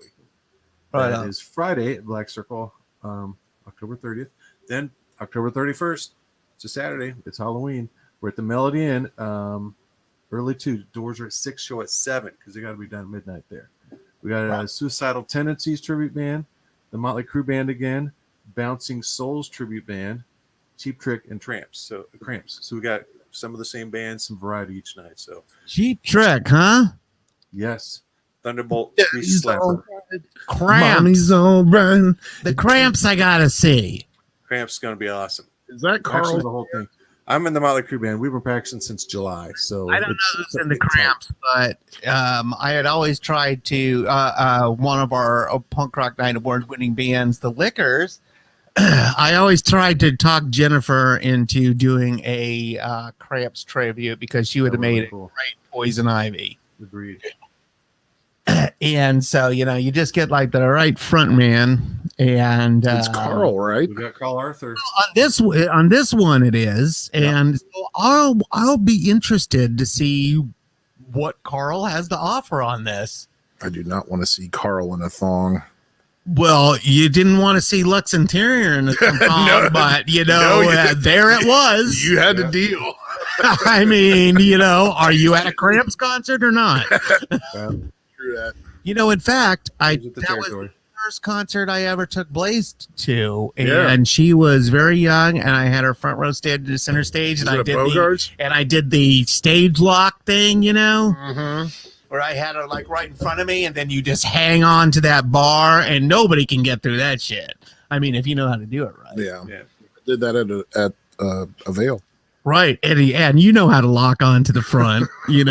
Right That on. is Friday at Black Circle, October 30th. Then October 31st, it's a Saturday. It's Halloween. We're at the Melody Inn, early 2. Doors are at 6, show at 7 because they got to be done at midnight there. We got a Suicidal Tendencies tribute band, the Motley Crue band again, Bouncing Souls tribute band, Cheap Trick, and Cramps. So we got some of the same bands, some variety each night. So Cheap Trick, huh? yes, Thunderbolt, Yeah, Beast he's Slapper. all- Cramps. Mommy's all right. The Cramps I gotta see. Cramps is going to be awesome. Is that actually Carl? the whole thing. I'm in the Motley Crue band. We've been practicing since July. So I don't know who's in the Cramps, but I had always tried to one of our Punk Rock Night Award-winning bands, the Lickers. I always tried to talk Jennifer into doing a Cramps tribute because she would have made Really a cool. great Poison Ivy. Agreed. And so, you just get like the right front man. And It's Carl, right? we got Carl Arthur. on this one it is. And so I'll be interested to see what Carl has to offer on this. I do not want to see Carl in a thong. Well, you didn't want to see Lux Interior in the thong, but there it was. You had to deal. I mean, are you at a Cramps concert or not? True that. In fact, He's at the that was territory. the first concert I ever took Blaze to, and Yeah. she was very young, and I had her front row stand to the center stage, and Is it I did the stage lock thing, Mm-hmm. where I had her like right in front of me, and then you just hang on to that bar, and nobody can get through that shit. I mean, if you know how to do it right. Yeah. Yeah. I did that at a Vail. Right, and you know how to lock on to the front, Me and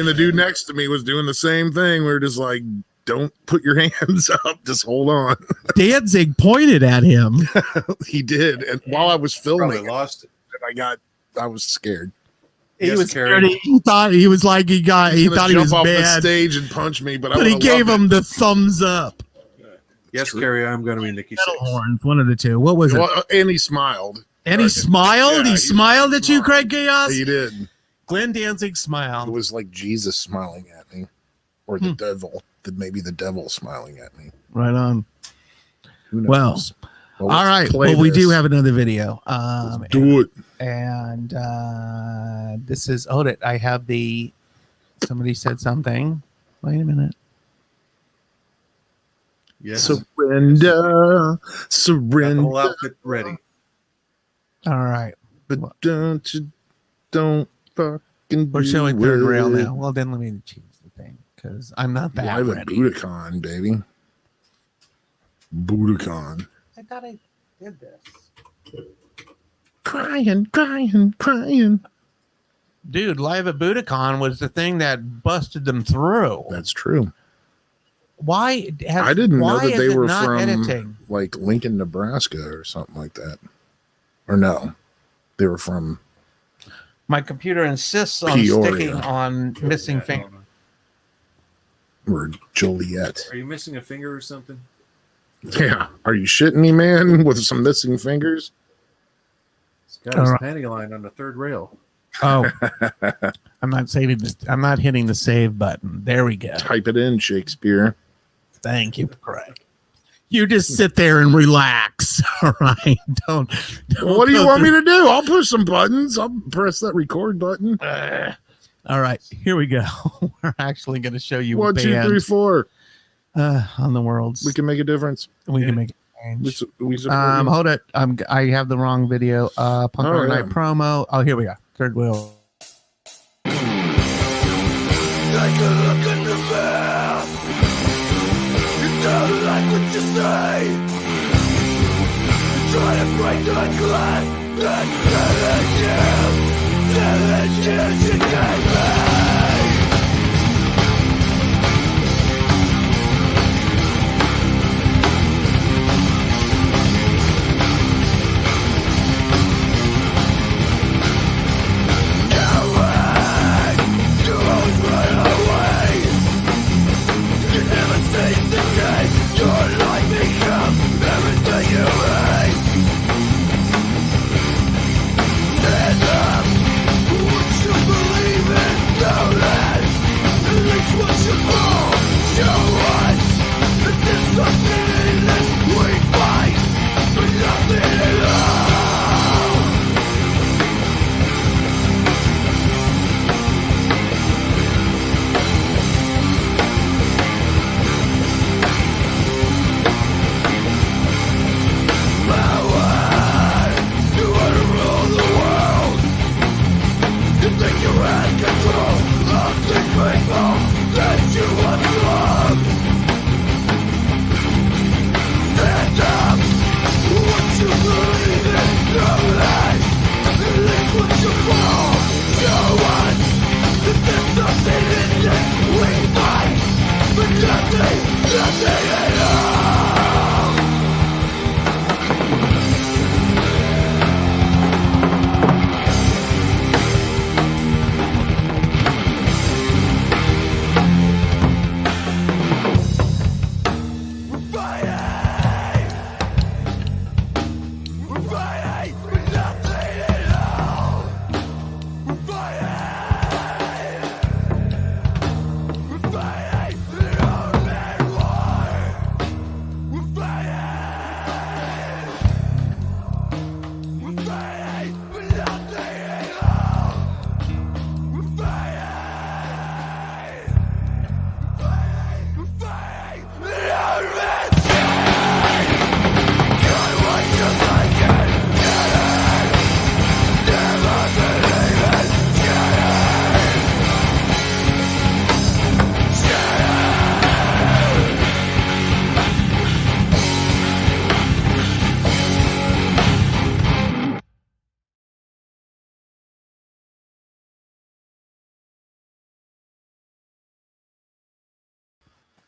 the dude next to me was doing the same thing. We were just like, don't put your hands up. Just hold on. Danzig pointed at him. He did. And while I was Probably filming, lost it. I was scared. He Yes, was Carrie. scared. He thought he was like he Gonna thought he jump was off the bad, stage and punch me, but I but he would've gave loved him the thumbs up. Yes, Carrie, I'm going to be Nikki Metal Six. horns, one of the two. What was it. it? Well, and he smiled. And he smiled. Yeah, he smiled at you, Craig Chaos. He did. Glenn Danzig It smiled. was like Jesus smiling at me, or the devil. Maybe the devil smiling at me. Right on. Who knows? Well, Well, all right. let's play Well, we do this. have another video. Let's do it. And this is it. I have somebody said something. Wait a minute. Yes. Surrender, Got the surrender. whole outfit ready. All right. But don't fucking. We're do showing third rail it. now. Well, then let me change the thing because I'm not that Live at ready. Budokan, baby. Budokan. I thought I did this. Crying. Dude, Live at Budokan was the thing that busted them through. That's true. Why? I didn't know why that they is it were not from editing? like Lincoln, Nebraska, or something like that. Or no, they were from. My computer insists on Peoria. sticking on missing finger. or Joliet. Are you missing a finger or something? Yeah. Are you shitting me, man? With some missing fingers? He's got his All right. panty line on the third rail. Oh, I'm not saving this. I'm not hitting the save button. There we go. Type it in, Shakespeare. Thank you, Craig. You just sit there and relax. All right. Don't What do you want me to do? I'll push some buttons. I'll press that record button. All right. Here we go. We're actually going to show you 1, 2, 3, bands, 4. on the worlds. We can make a difference. We can make it We, change. we support you. Hold it. I have the wrong video. Punk Oh, Rock yeah. Night promo. Oh, here we go. Third wheel. Take a look in the mirror. You don't like what you say. You try to break the glass. That's 7 years you gave me.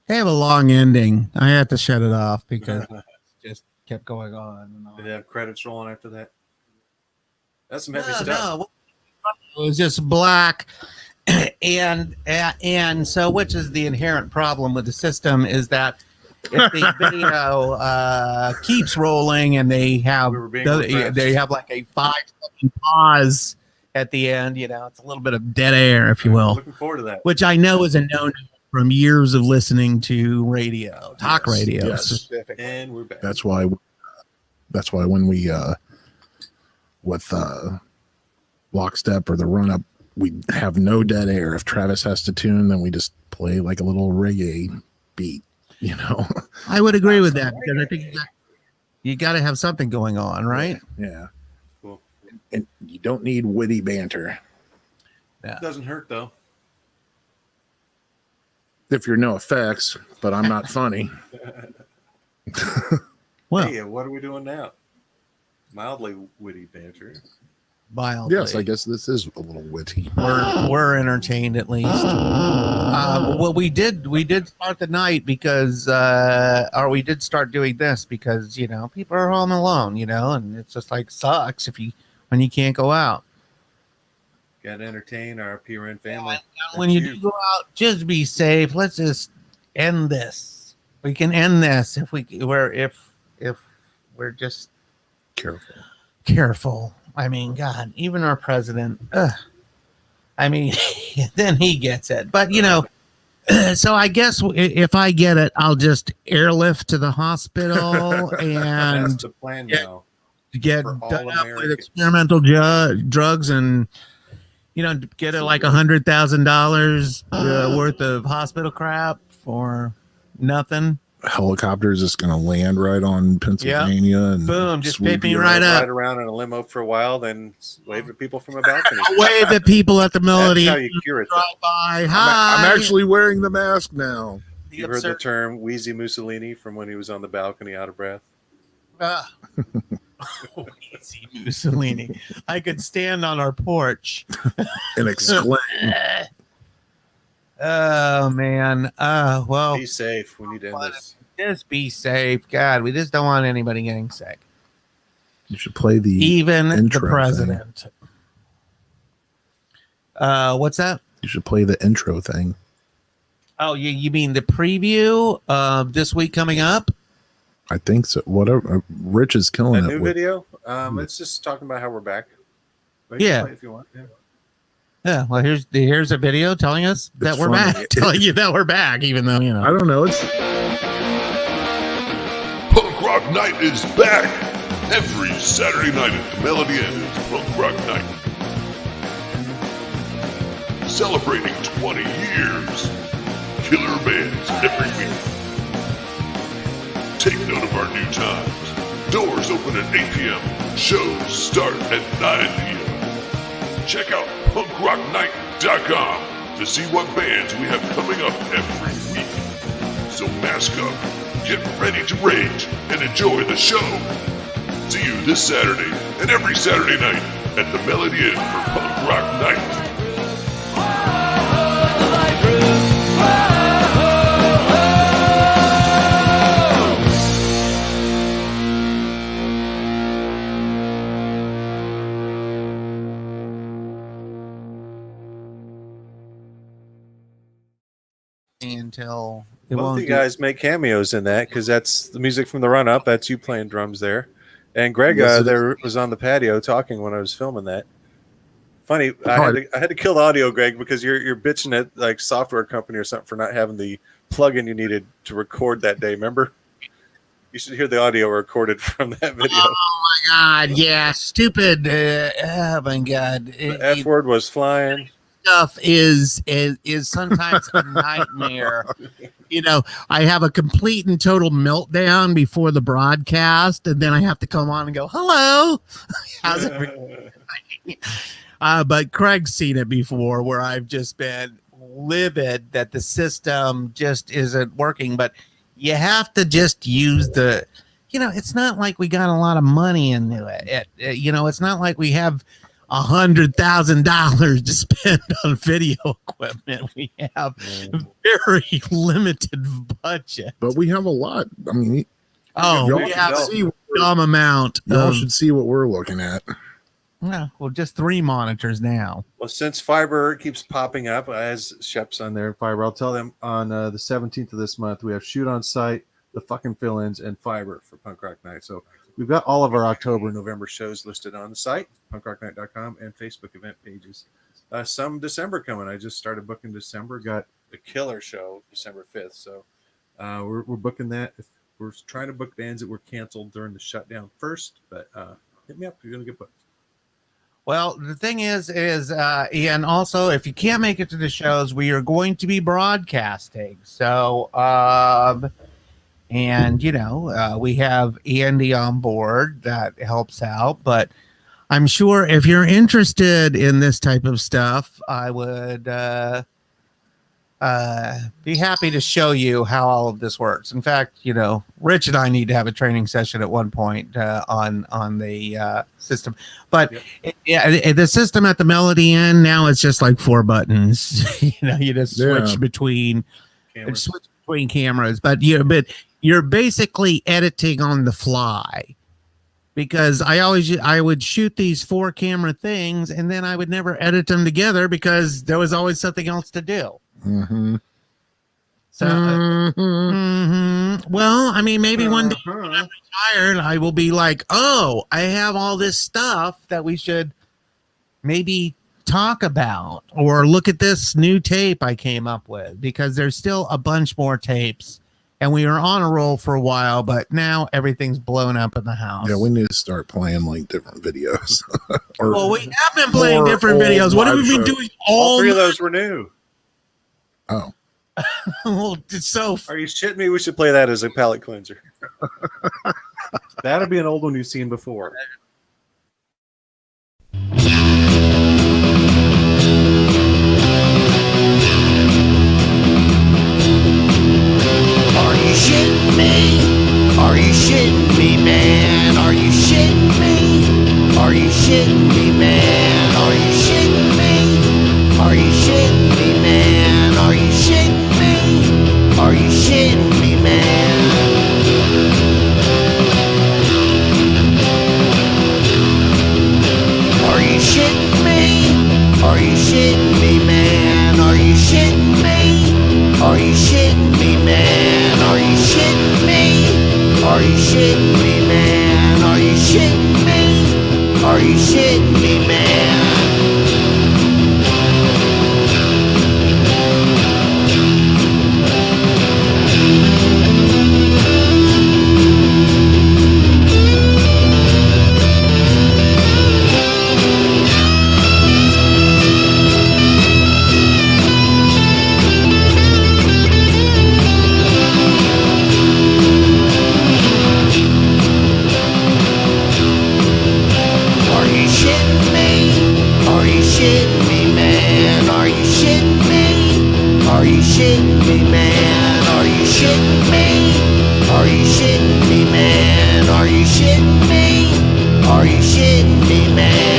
They have a long ending. I had to shut it off because it just kept going on and on. Did they have credits rolling after that? That's some heavy No, stuff. no. It was just black. And so, which is the inherent problem with the system, is that if the video keeps rolling and they have We were being repressed. they have like a 5-second pause at the end, it's a little bit of dead air, if you will, Looking forward to that. which I know is a no from years of listening to radio, talk Yes, radio yes. specifically. And we're back. That's why when we with lockstep or the run up, we have no dead air. If Travis has to tune, then we just play like a little reggae beat, I would agree with that because I think you got to have something going on, right? Yeah. Cool. And you don't need witty banter It doesn't hurt though. if you're no effects, but I'm not funny. Well, Hey, what are we doing now? Mildly witty banter. mildly. Yes, I guess this is a little witty. We're entertained at least. Well, we did start the night because, or we did start doing this because people are home alone, and it's just like sucks when you can't go out. Got to entertain our PRN family. When you do go out, just be safe. Let's just end this. We can end this if we're just careful. I mean, God, even our president. I mean, then he gets it. But so I guess if I get it, I'll just airlift to the hospital and That's the plan now. get For all done up with Americans. experimental drugs and get it like $100,000 worth of hospital crap for nothing. Helicopter's just going to land right on Pennsylvania and boom, just sweep pick me you right up. Ride around in a limo for a while, then wave at people from a balcony. Wave at people at the melody. That's how you cure it. Drive by. Hi. I'm actually wearing the mask now. You heard the term Wheezy Mussolini from when he was on the balcony out of breath? Wheezy Mussolini. I could stand on our porch and exclaim. Oh, man. Well. Be safe. We need to end this. Just be safe. God, we just don't want anybody getting sick. You should play the even the intro president. What's that? You should play the intro thing. Oh, you mean the preview of this week coming up? I think so. Whatever. Rich is killing A it. new video? It's just talking about how we're back. But Yeah. play it if you want. Yeah. Yeah. Well, here's a video telling us that we're funny. back. Telling you that we're back, even though I don't know. It's Punk Rock Night is back! Every Saturday night at the Melody Inn is Punk Rock Night. Celebrating 20 years. Killer bands every week. Take note of our new times. Doors open at 8 p.m. Shows start at 9 p.m. Check out punkrocknight.com to see what bands we have coming up every week. So mask up, get ready to rage, and enjoy the show. See you this Saturday and every Saturday night at the Melody Inn for Punk Rock Night. until it Both won't of you guys make cameos in that because that's the music from the run up. That's you playing drums there. And Greg Yes, it there was on the patio talking when I was filming that. Funny, I had to kill the audio, Greg, because you're bitching at like software company or something for not having the plugin you needed to record that day. Remember? You should hear the audio recorded from that video. Oh my God! Yeah, stupid. Oh my God! The F word was flying. Stuff is sometimes a nightmare. You know, I have a complete and total meltdown before the broadcast, and then I have to come on and go, "Hello, how's it?" But Craig's seen it before, where I've just been livid that the system just isn't working. But you have to just use the. You know, it's not like we got a lot of money into it. You know, it's not like we have $100,000 to spend on video equipment. We have very limited budget, but we have a lot. I mean, we have a dumb amount. Y'all should see what we're looking at. Yeah, well, just 3 monitors now. Well, since fiber keeps popping up, as Shep's on there, Fiber. I'll tell them on the 17th of this month we have Shoot on Site, the fucking fill-ins, and Fiber for Punk Rock Night. So we've got all of our October and November shows listed on the site, punkrocknight.com, and Facebook event pages. Some December coming. I just started booking December. Got the killer show December 5th. So we're booking that. We're trying to book bands that were canceled during the shutdown first, but hit me up if you're gonna get booked. Well, the thing is, and also, if you can't make it to the shows, we are going to be broadcasting. So, and you know, we have Andy on board that helps out. But I'm sure if you're interested in this type of stuff, I would be happy to show you how all of this works. In fact, you know, Rich and I need to have a training session at one point on the system. But the system at the Melody Inn now it's just like 4 buttons. You know, you just switch between cameras. But you're basically editing on the fly. Because I would shoot these 4 camera things and then I would never edit them together because there was always something else to do. Mm-hmm. So, well, I mean, maybe one day when I'm retired, I will be like, oh, I have all this stuff that we should maybe talk about, or look at this new tape I came up with, because there's still a bunch more tapes, and we were on a roll for a while, but now everything's blown up in the house. Yeah, we need to start playing like different videos. Well, we have been playing different videos. What have we been doing? All three of those were new. Oh. Well, it's so. Are you shitting me? We should play that as a palate cleanser. That'll be an old one you've seen before. Are you shitting me? Are you shitting me, man? Are you shitting me? Are you shitting me, man? Are you shitting me? Are you shitting me, man? Are you shitting me? Are you shitting me, man? Are you shitting me? Are you shitting me, man? Are you shitting me? Are you shitting me, man? Are you shitting me? Are you shitting me, man? Are you shitting me? Are you shitting me, man? Are you shitting me? Are you shitting me, man? Are you shitting me? Are you shitting me, man? Are you shitting me? Are you shitting me, man? Are you shitting me? Are you shitting me, man?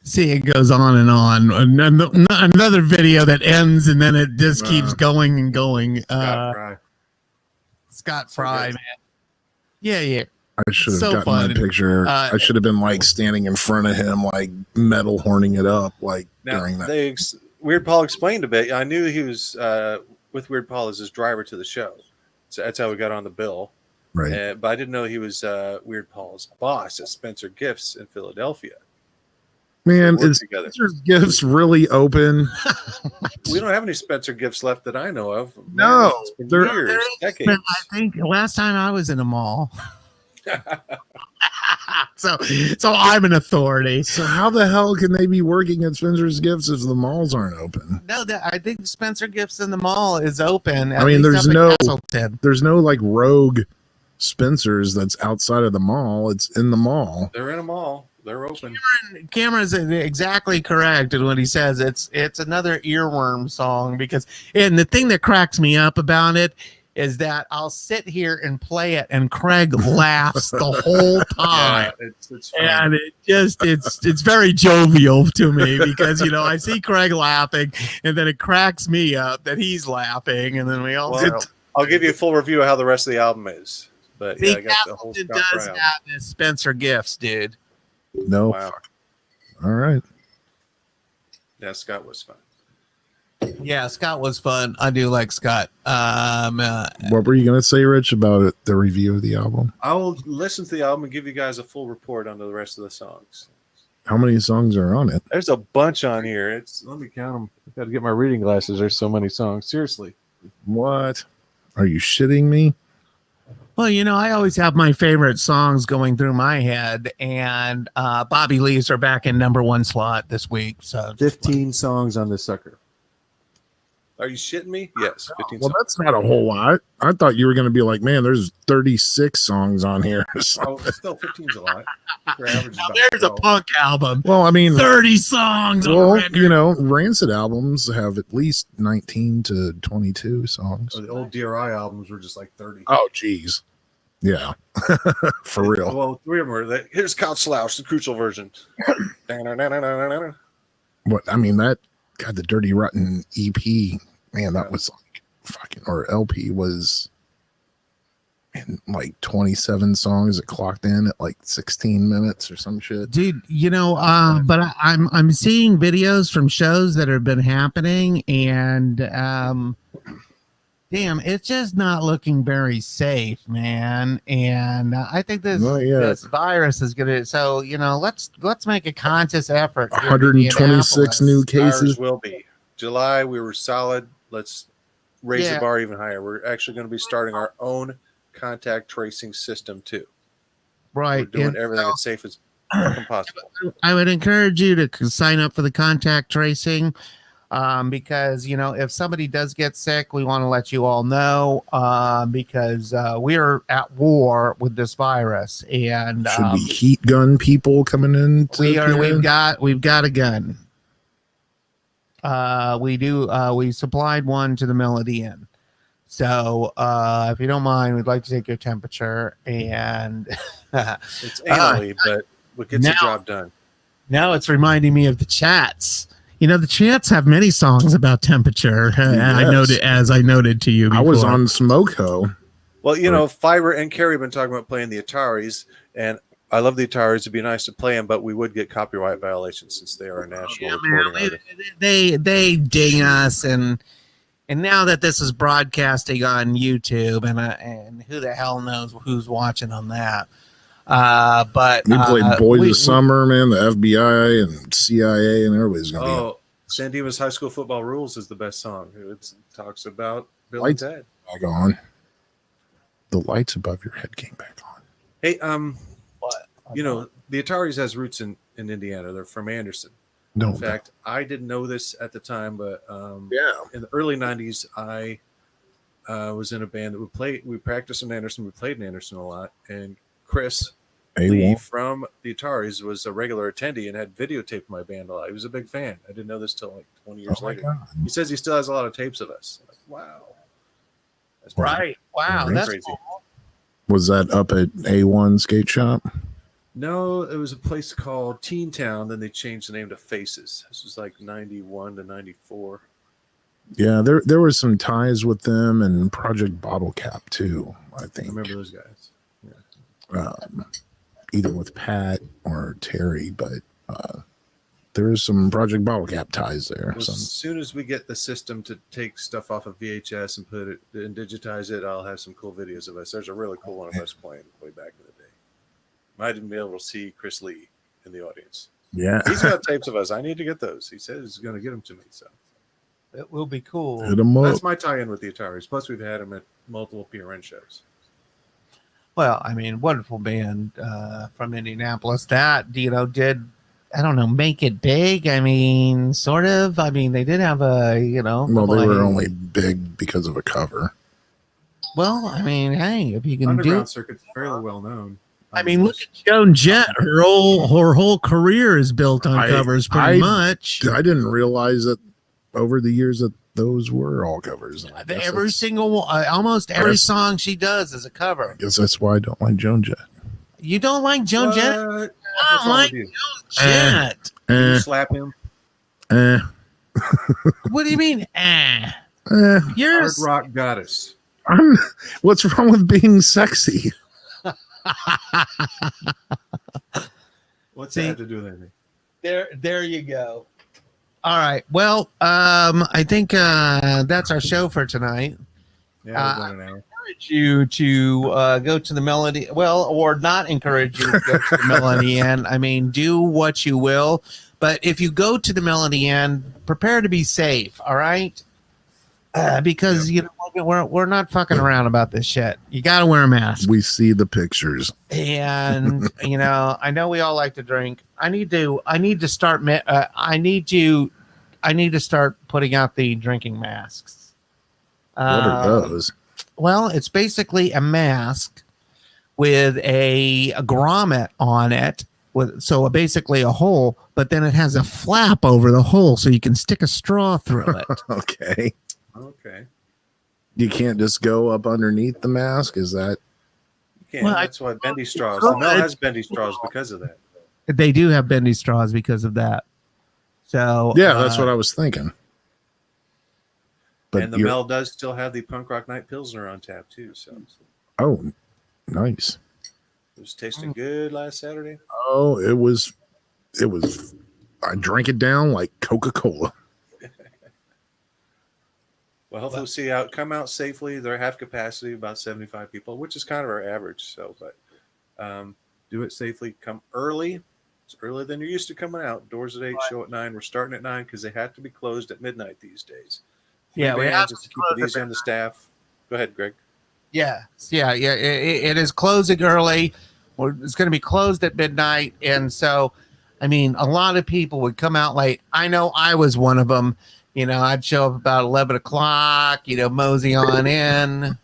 See, it goes on and on. Another video that ends and then it just keeps going and going. Scott Fry, man. Yeah. I should have So gotten fun. my picture. I should have been like standing in front of him, like metal horning it up, like during that. Weird Paul explained a bit. I knew he was with Weird Paul as his driver to the show, so that's how we got on the bill. Right. But I didn't know he was Weird Paul's boss at Spencer Gifts in Philadelphia. Man, is Spencer's Gifts really open? We don't have any Spencer Gifts left that I know of. No, it's been years, decades. I think last time I was in a mall. so I'm an authority. So how the hell can they be working at Spencer's Gifts if the malls aren't open? No, I think Spencer Gifts in the mall is open. I mean, there's no like rogue Spencer's that's outside of the mall. It's in the mall. They're in a mall. They're open. Cameron's exactly correct in what he says. It's another earworm song and the thing that cracks me up about it is that I'll sit here and play it, and Craig laughs the whole time. Yeah, it's and it's very jovial to me because I see Craig laughing, and then it cracks me up that he's laughing, and then we all. Well, I'll give you a full review of how the rest of the album is. But See, yeah, I got the whole Hamilton Scott does Fry have this Spencer Gifts, dude. No. Wow. All right. Yeah, Scott was fun. Yeah, Scott was fun. I do like Scott. What were you gonna say, Rich, about it, the review of the album? I will listen to the album and give you guys a full report on the rest of the songs. How many songs are on it? There's a bunch on here. Let me count them. I've got to get my reading glasses. There's so many songs. Seriously. What? Are you shitting me? Well, I always have my favorite songs going through my head, and Bobby Lee's are back in #1 slot this week. So 15 songs on this sucker. Are you shitting me? Yes. 15 Well, songs. that's not a whole lot. I thought you were going to be like, man, there's 36 songs on here. Oh, still 15's a lot. Your average is now about there's a 12. punk album. Well, I mean, 30 songs on a well, record. Rancid albums have at least 19 to 22 songs. The old DRI albums were just like 30. Oh, geez. Yeah, for real. Well, 3 of them were. Here's Couch Slouch, the crucial version. What I mean, that God, the Dirty Rotten EP, man, that was like fucking, or LP was in like 27 songs. It clocked in at like 16 minutes or some shit. Dude, but I'm seeing videos from shows that have been happening, and damn, it's just not looking very safe, man. And I think this virus is gonna. So let's make a conscious effort. Here in 126 new cases. Ours will be July. We were solid. Let's raise the bar even higher. We're actually going to be starting our own contact tracing system too. Right, we're doing everything as safe as possible. I would encourage you to sign up for the contact tracing, because if somebody does get sick, we want to let you all know, because we are at war with this virus, and should be heat gun people coming in. We've got a gun. We supplied one to the Melody Inn. So if you don't mind, we'd like to take your temperature, and it's anally, but what gets the job done. Now it's reminding me of the chats. The chats have many songs about temperature. Yes. I noted to you before. I was on Smokeho. Well, Fiverr and Carrie have been talking about playing the Ataris, and I love the Ataris. It'd be nice to play them, but we would get copyright violations since they are a national recording artist. They ding us, and now that this is broadcasting on YouTube, and who the hell knows who's watching on that. But we played Boys of Summer, man, the FBI and CIA, and everybody's gonna be. Oh, San Dimas High School Football Rules is the best song. It talks about Bill and Ted. Back on. The lights above your head came back on. Hey, what? The Ataris has roots in Indiana. They're from Anderson. In fact, I didn't know this at the time, but in the early 90s, I was in a band that would play. We practiced in Anderson. We played in Anderson a lot. And Chris Lee from the Ataris was a regular attendee and had videotaped my band a lot. He was a big fan. I didn't know this till like 20 years later. God. He says he still has a lot of tapes of us. Like, wow. That's right. Wow. That's crazy. Cool. Was that up at A1 Skate Shop? No, it was a place called Teen Town. Then they changed the name to Faces. This was like 91 to 94. Yeah, there were some ties with them and Project Bottle Cap too, I think. I remember those guys. Yeah. Either with Pat or Terry, but there is some Project Bottle Cap ties there. Well, as soon as we get the system to take stuff off of VHS and put it and digitize it, I'll have some cool videos of us. There's a really cool one of us playing way back in the day. Might even be able to see Chris Lee in the audience. Yeah, he's got tapes of us. I need to get those. He says he's going to get them to me. So it will be cool. Hit 'em up. That's my tie-in with the Ataris. Plus, we've had them at multiple PRN shows. Well, I mean, wonderful band from Indianapolis that did make it big. I mean, sort of. I mean, they did have a Well, they were only big because of a cover. Well, I mean, hey, if you can Underground Circuit's fairly well known. I mean, look at Joan Jett. Her whole career is built on covers, pretty much. I didn't realize that over the years that those were all covers. Every single, almost every song she does is a cover. I guess that's why I don't like Joan Jett. You don't like Joan Jett? I don't like Joan Jett. You slap him? What do you mean? You're hard rock goddess. What's wrong with being sexy? What's that have to do with anything? There you go. All right. Well, I think that's our show for tonight. Yeah, I encourage you to go to the Melody. Well, or not encourage you to go to the Melody Inn. I mean, do what you will, but if you go to the Melody Inn, prepare to be safe. All right. Because we're not fucking around about this shit. You got to wear a mask. We see the pictures, and I know we all like to drink. I need to start. I need to start putting out the drinking masks. What are those? Well, it's basically a mask with a grommet on it, basically a hole, but then it has a flap over the hole so you can stick a straw through it. Okay. You can't just go up underneath the mask? Is that? can. Well, That's why bendy straws. The Mel has bendy straws because of that. They do have bendy straws because of that. So Yeah, that's what I was thinking. But And the Mel does still have the Punk Rock Night Pilsner on tap too. So oh, nice. it was tasting good last Saturday. Oh, it was. I drank it down like Coca-Cola. Well, hopefully come out safely. They're half capacity, about 75 people, which is kind of our average. So, but do it safely. Come early. It's earlier than you're used to coming out. Doors at 8, show at 9. We're starting at 9 because they have to be closed at midnight these days. Yeah, we have just to keep it easy on the staff. Go ahead, Greg. Yeah. It is closing early. It's going to be closed at midnight, and so, I mean, a lot of people would come out late. I know I was one of them. You know, I'd show up about 11 o'clock. You know, mosey on in.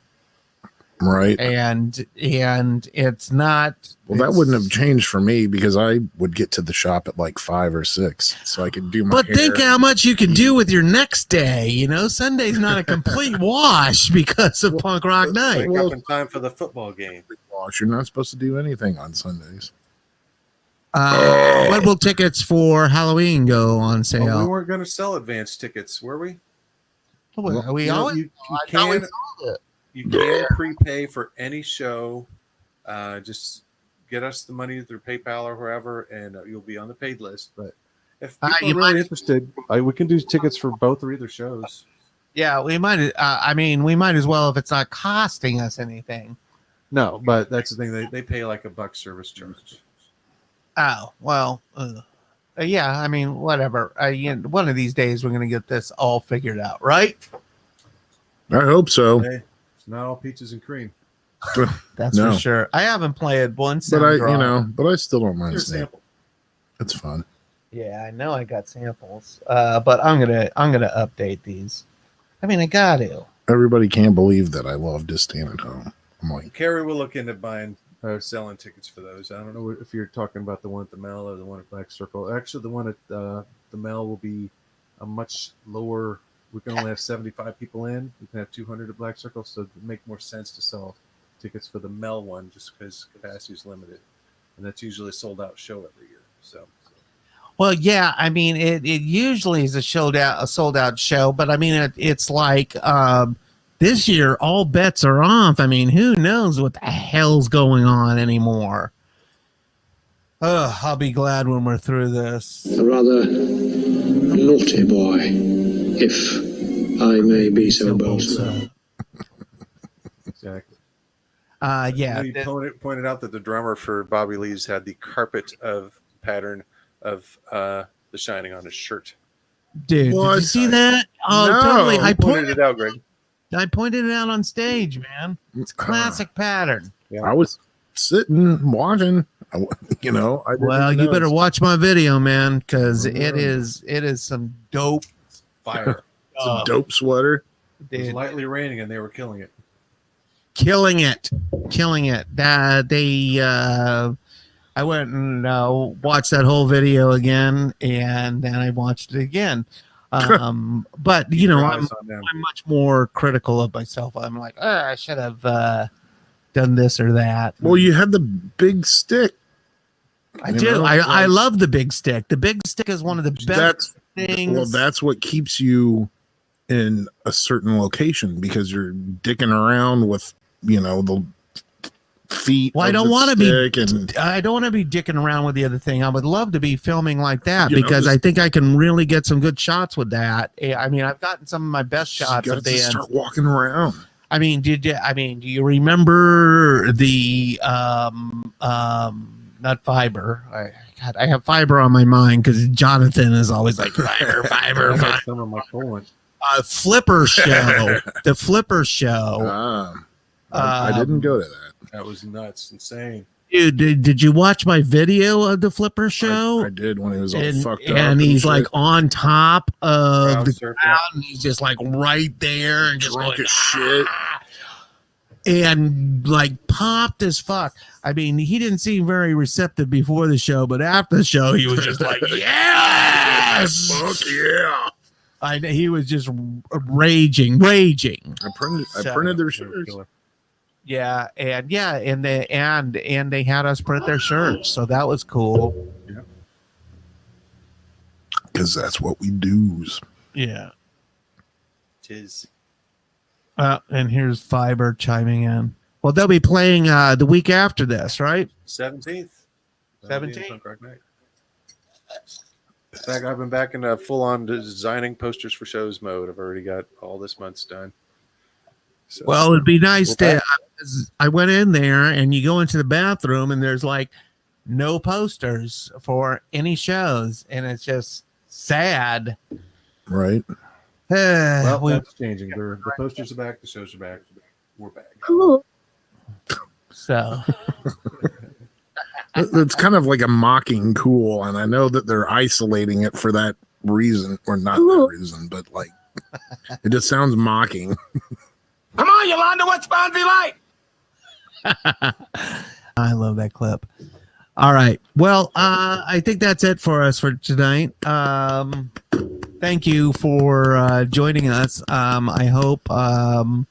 Right. And it's not. Well, that wouldn't have changed for me because I would get to the shop at like 5 or 6, so I could do my. But hair. think how much you can do with your next day. You know, Sunday's not a complete wash because of Punk Rock Night. Wake up in time for the football game. Wash. You're not supposed to do anything on Sundays. When will tickets for Halloween go on sale? Oh, we weren't going to sell advance tickets, were we? We always. You can prepay for any show. Just get us the money through PayPal or wherever, and you'll be on the paid list. But if people are really interested, we can do tickets for both or either shows. Yeah, we might. I mean, we might as well if it's not costing us anything. No, but that's the thing. They pay like $1 service charge. Oh well, yeah. I mean, whatever. One of these days we're gonna get this all figured out, right? I hope so. Hey, it's not all peaches and cream. That's for sure. I haven't played one, but I still don't mind sample. It's fun. Yeah, I know I got samples, but I'm gonna update these. I mean, I got to. Everybody can't believe that I love to stand at home. I'm like, Carrie will look into buying selling tickets for those. I don't know if you're talking about the one at the Mel or the one at Black Circle. Actually, the one at the Mel will be a much lower. We can only have 75 people in. We can have 200 at Black Circle, so it would make more sense to sell tickets for the Mel one just because capacity is limited, and that's usually a sold out show every year. So. Well, yeah, I mean, it usually is a sold out show, but I mean, it's like this year, all bets are off. I mean, who knows what the hell's going on anymore? I'll be glad when we're through this. A rather naughty boy, if I may be so bold. Exactly. Yeah. You pointed out that the drummer for Bobby Lee's had the carpet of pattern of The Shining on his shirt. Dude, did you see that? Oh, no. Totally. I pointed it out, Greg. I pointed it out on stage, man. It's classic pattern. Yeah. I was sitting watching. You know, well, you better watch my video, man, because it is some dope fire. Some dope sweater. It was lightly raining, and they were killing it. Killing it. I went and watched that whole video again, and then I watched it again. But you know, I'm much more critical of myself. I'm like, I should have done this or that. Well, you had the big stick. I do. I love the big stick. The big stick is one of the best things. Well, that's what keeps you in a certain location because you're dicking around with, you know, the feet. Well, I don't want to be. I don't want to be dicking around with the other thing. I would love to be filming like that because I think I can really get some good shots with that. I mean, I've gotten some of my best shots at the end. Start walking around. I mean, do you remember the not fiber? I have fiber on my mind because Jonathan is always like fiber. Some of my colon. Flipper show. The Flipper show. I didn't go to that. That was nuts, insane. Dude, did you watch my video of the Flipper show? I did when he was all fucked up. And he's like on top of the ground. And he's just like right there and just drunk going, as shit. And like popped as fuck. I mean, he didn't seem very receptive before the show, but after the show, he was just like, yes! Fuck yeah. He was just raging. I printed their shirts. Yeah, and they had us print their shirts, so that was cool. Because that's what we do. Yeah. Tis. And here's Fiber chiming in. Well, they'll be playing the week after this, right? 17th. 17th. Punk Rock Night. In fact, I've been back in full-on designing posters for shows mode. I've already got all this month's done. So, Well, it'd be nice to. I went in there, and you go into the bathroom, and there's like no posters for any shows, and it's just sad. Right. Well, that's changing. The posters are back. The shows are back. We're back. So it's kind of like a mocking cool, and I know that they're isolating it for that reason, or not that reason, but like it just sounds mocking. Come on, Yolanda, what's Fonzie like? I love that clip. All right. Well, I think that's it for us for tonight. Thank you for joining us. I hope all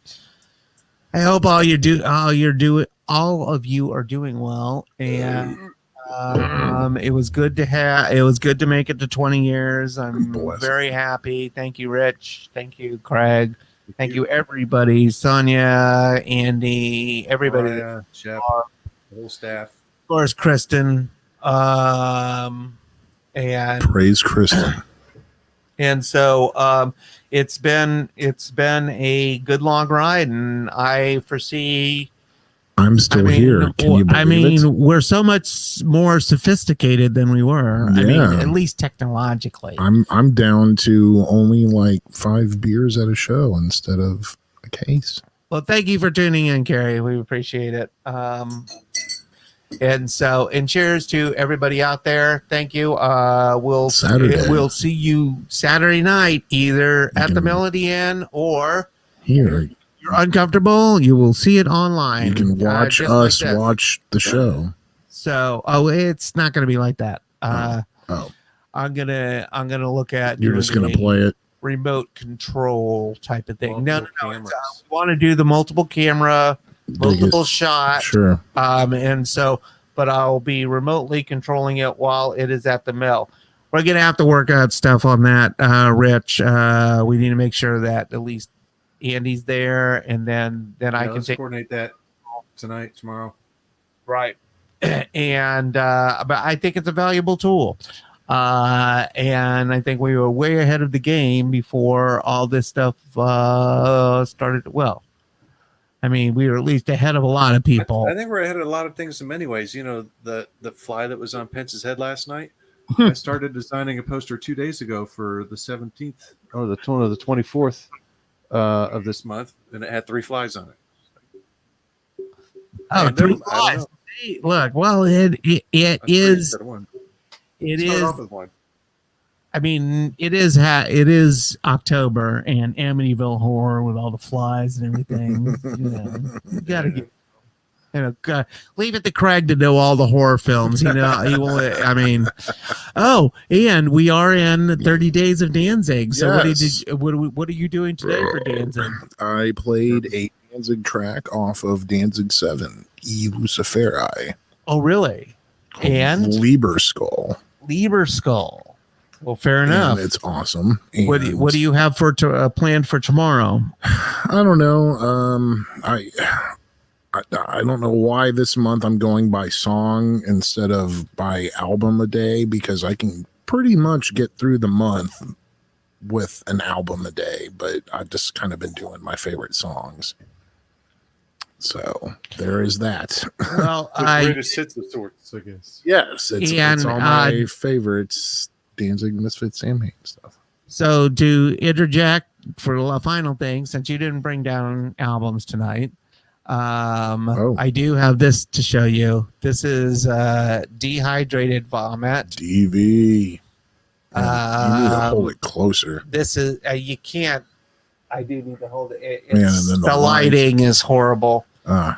of you are doing well, and it was good to make it to 20 years. I'm very happy. Thank you, Rich. Thank you, Craig. Thank you, everybody. Sonia, Andy, everybody. Mariah, Shep, the whole staff. Of course, Kristen. And praise Kristen. And so it's been a good long ride, and I foresee. I'm still here. Can you believe it? We're so much more sophisticated than we were. Yeah. I mean, at least technologically. I'm down to only like 5 beers at a show instead of a case. Well, thank you for tuning in, Carrie. We appreciate it. And cheers to everybody out there. Thank you. We'll see you Saturday night, either at the Melody Inn or here. You're uncomfortable, you will see it online. You can watch us watch the show. So, it's not going to be like that. I'm gonna look at. You're just gonna play it. Remote control type of thing. No. We want to do the multiple camera, multiple shot. Sure. But I'll be remotely controlling it while it is at the mill. We're gonna have to work out stuff on that, Rich. We need to make sure that at least Andy's there, and then I can coordinate that tonight, tomorrow. Right. And but I think it's a valuable tool. And I think we were way ahead of the game before all this stuff started. Well, I mean, we were at least ahead of a lot of people. I think we're ahead of a lot of things in many ways. You know, the fly that was on Pence's head last night. I started designing a poster 2 days ago for the 17th or the 24th of this month, and it had 3 flies on it. Oh, 3 flies. Hey, look, well, it is. It is. Off with one. I mean, it is October and Amityville Horror with all the flies and everything. You gotta get. Leave it to Craig to know all the horror films. He will. I mean, and we are in 30 Days of Danzig. So what are you doing today for Danzig? I played a Danzig track off of Danzig 7, E Luciferi. Oh, really? And Lieberskull. Well, fair enough. And it's awesome. And what do you have for planned for tomorrow? I don't know. I don't know why this month I'm going by song instead of by album a day, because I can pretty much get through the month with an album a day, but I've just kind of been doing my favorite songs. So there is that. Well, greatest hits of sorts, I guess. Yes, it's all my favorites, Danzig, Misfits, Samhain stuff. So to interject for the final thing, since you didn't bring down albums tonight, I do have this to show you. This is Dehydrated Vomit. DV. You need to hold it closer. This is you can't. I do need to hold it. The lighting is horrible. Well,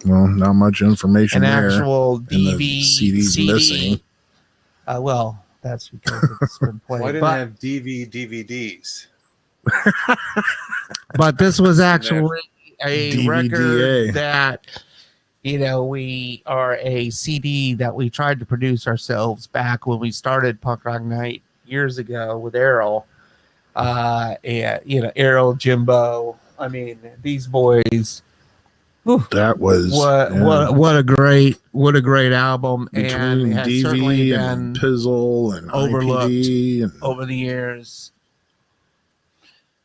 not much information an there. Actual DV the CD's CD. missing. Well, that's because it's been played. Why didn't I have DVDs? But this was actually a DVDA. record that, we are a CD that we tried to produce ourselves back when we started Punk Rock Night years ago with Errol. And Errol, Jimbo. I mean, these boys. Whew, That was what a great album, and between it has certainly DV been and Pizzle and overlooked IPD and over the years.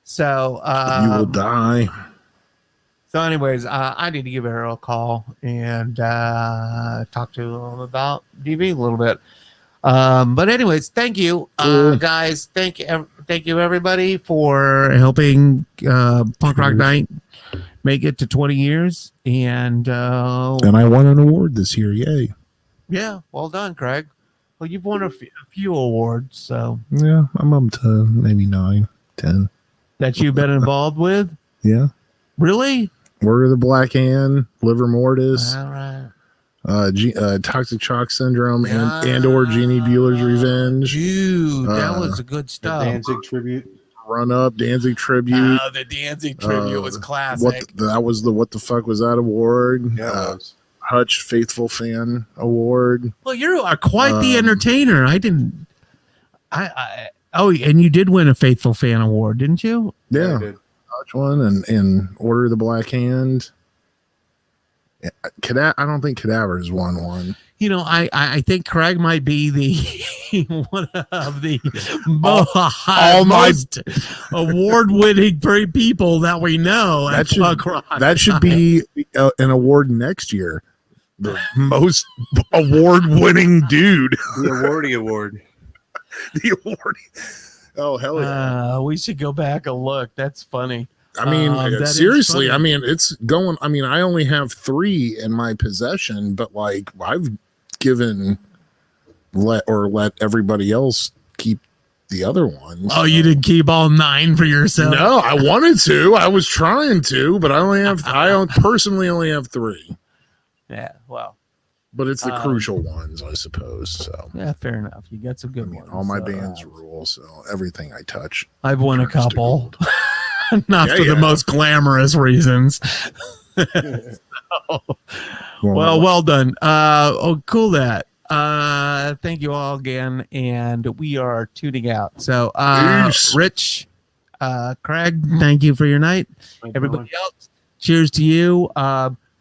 So You Will Die. So, anyways, I need to give Errol a call and talk to him about DV a little bit. But anyways, thank you, guys. Thank you, everybody, for helping Punk Rock Night make it to 20 years. And I won an award this year. Yay. Yeah, well done, Craig. Well, you've won a few awards, so Yeah, I'm up to maybe 9, 10. That you've been involved with. Yeah. Really? Word of the Black Hand, Liver Mortis, All right. Toxic Shock Syndrome, and or Jeannie Bueller's Revenge. Dude, that was good stuff. Danzig tribute. Run Up, Danzig tribute. The Danzig tribute was classic. What the fuck was that award? Yeah, it was. Hutch Faithful Fan Award. Well, you are quite the entertainer. And you did win a Faithful Fan Award, didn't you? Yeah. Hutch one and Order of the Black Hand. I don't think Cadavers won one. I think Craig might be the one of the most award-winning people that we know. That should be an award next year. The most award-winning dude. The awardee award. The awardee. Oh, hell yeah. We should go back and look. That's funny. I mean, seriously, I mean, it's going. I mean, I only have 3 in my possession, but like I've given let everybody else keep the other ones. Oh, you didn't keep all 9 for yourself? No, I wanted to. I was trying to, but I personally only have 3. Yeah, well, but it's the crucial ones, I suppose. So yeah, fair enough. You got some good ones. All my bands rule, so everything I touch. I've won a couple, not for the most glamorous reasons. Well done. Cool that. Thank you all again, and we are tuning out. So, Rich, Craig, thank you for your night. Everybody else, cheers to you.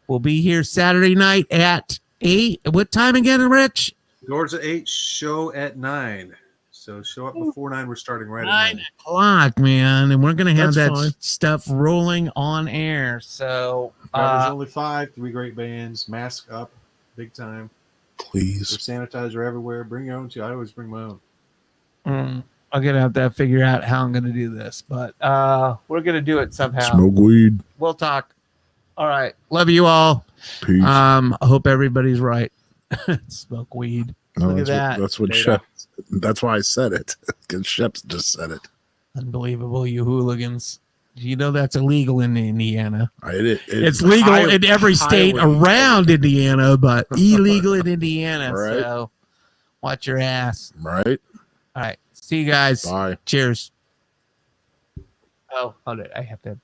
We'll be here Saturday night at 8. What time again, Rich? Doors at 8, show at 9. So show up before 9. We're starting right at 9 o'clock, man, and we're gonna have stuff rolling on air. So there's only 5, 3 great bands. Mask up, big time. Please. There's sanitizer everywhere. Bring your own too. I always bring my own. I'm gonna have to figure out how I'm gonna do this, but we're gonna do it somehow. Smoke weed. We'll talk. All right, love you all. Peace. I hope everybody's right. Smoke weed. No, Look at that. That's what Shep. That's why I said it, because Shep just said it. Unbelievable, you hooligans. You know that's illegal in Indiana. It's legal in every state around Indiana, but illegal in Indiana. Right. So watch your ass. Right. All right. See you guys. Bye. Cheers. Oh, hold it. I have to.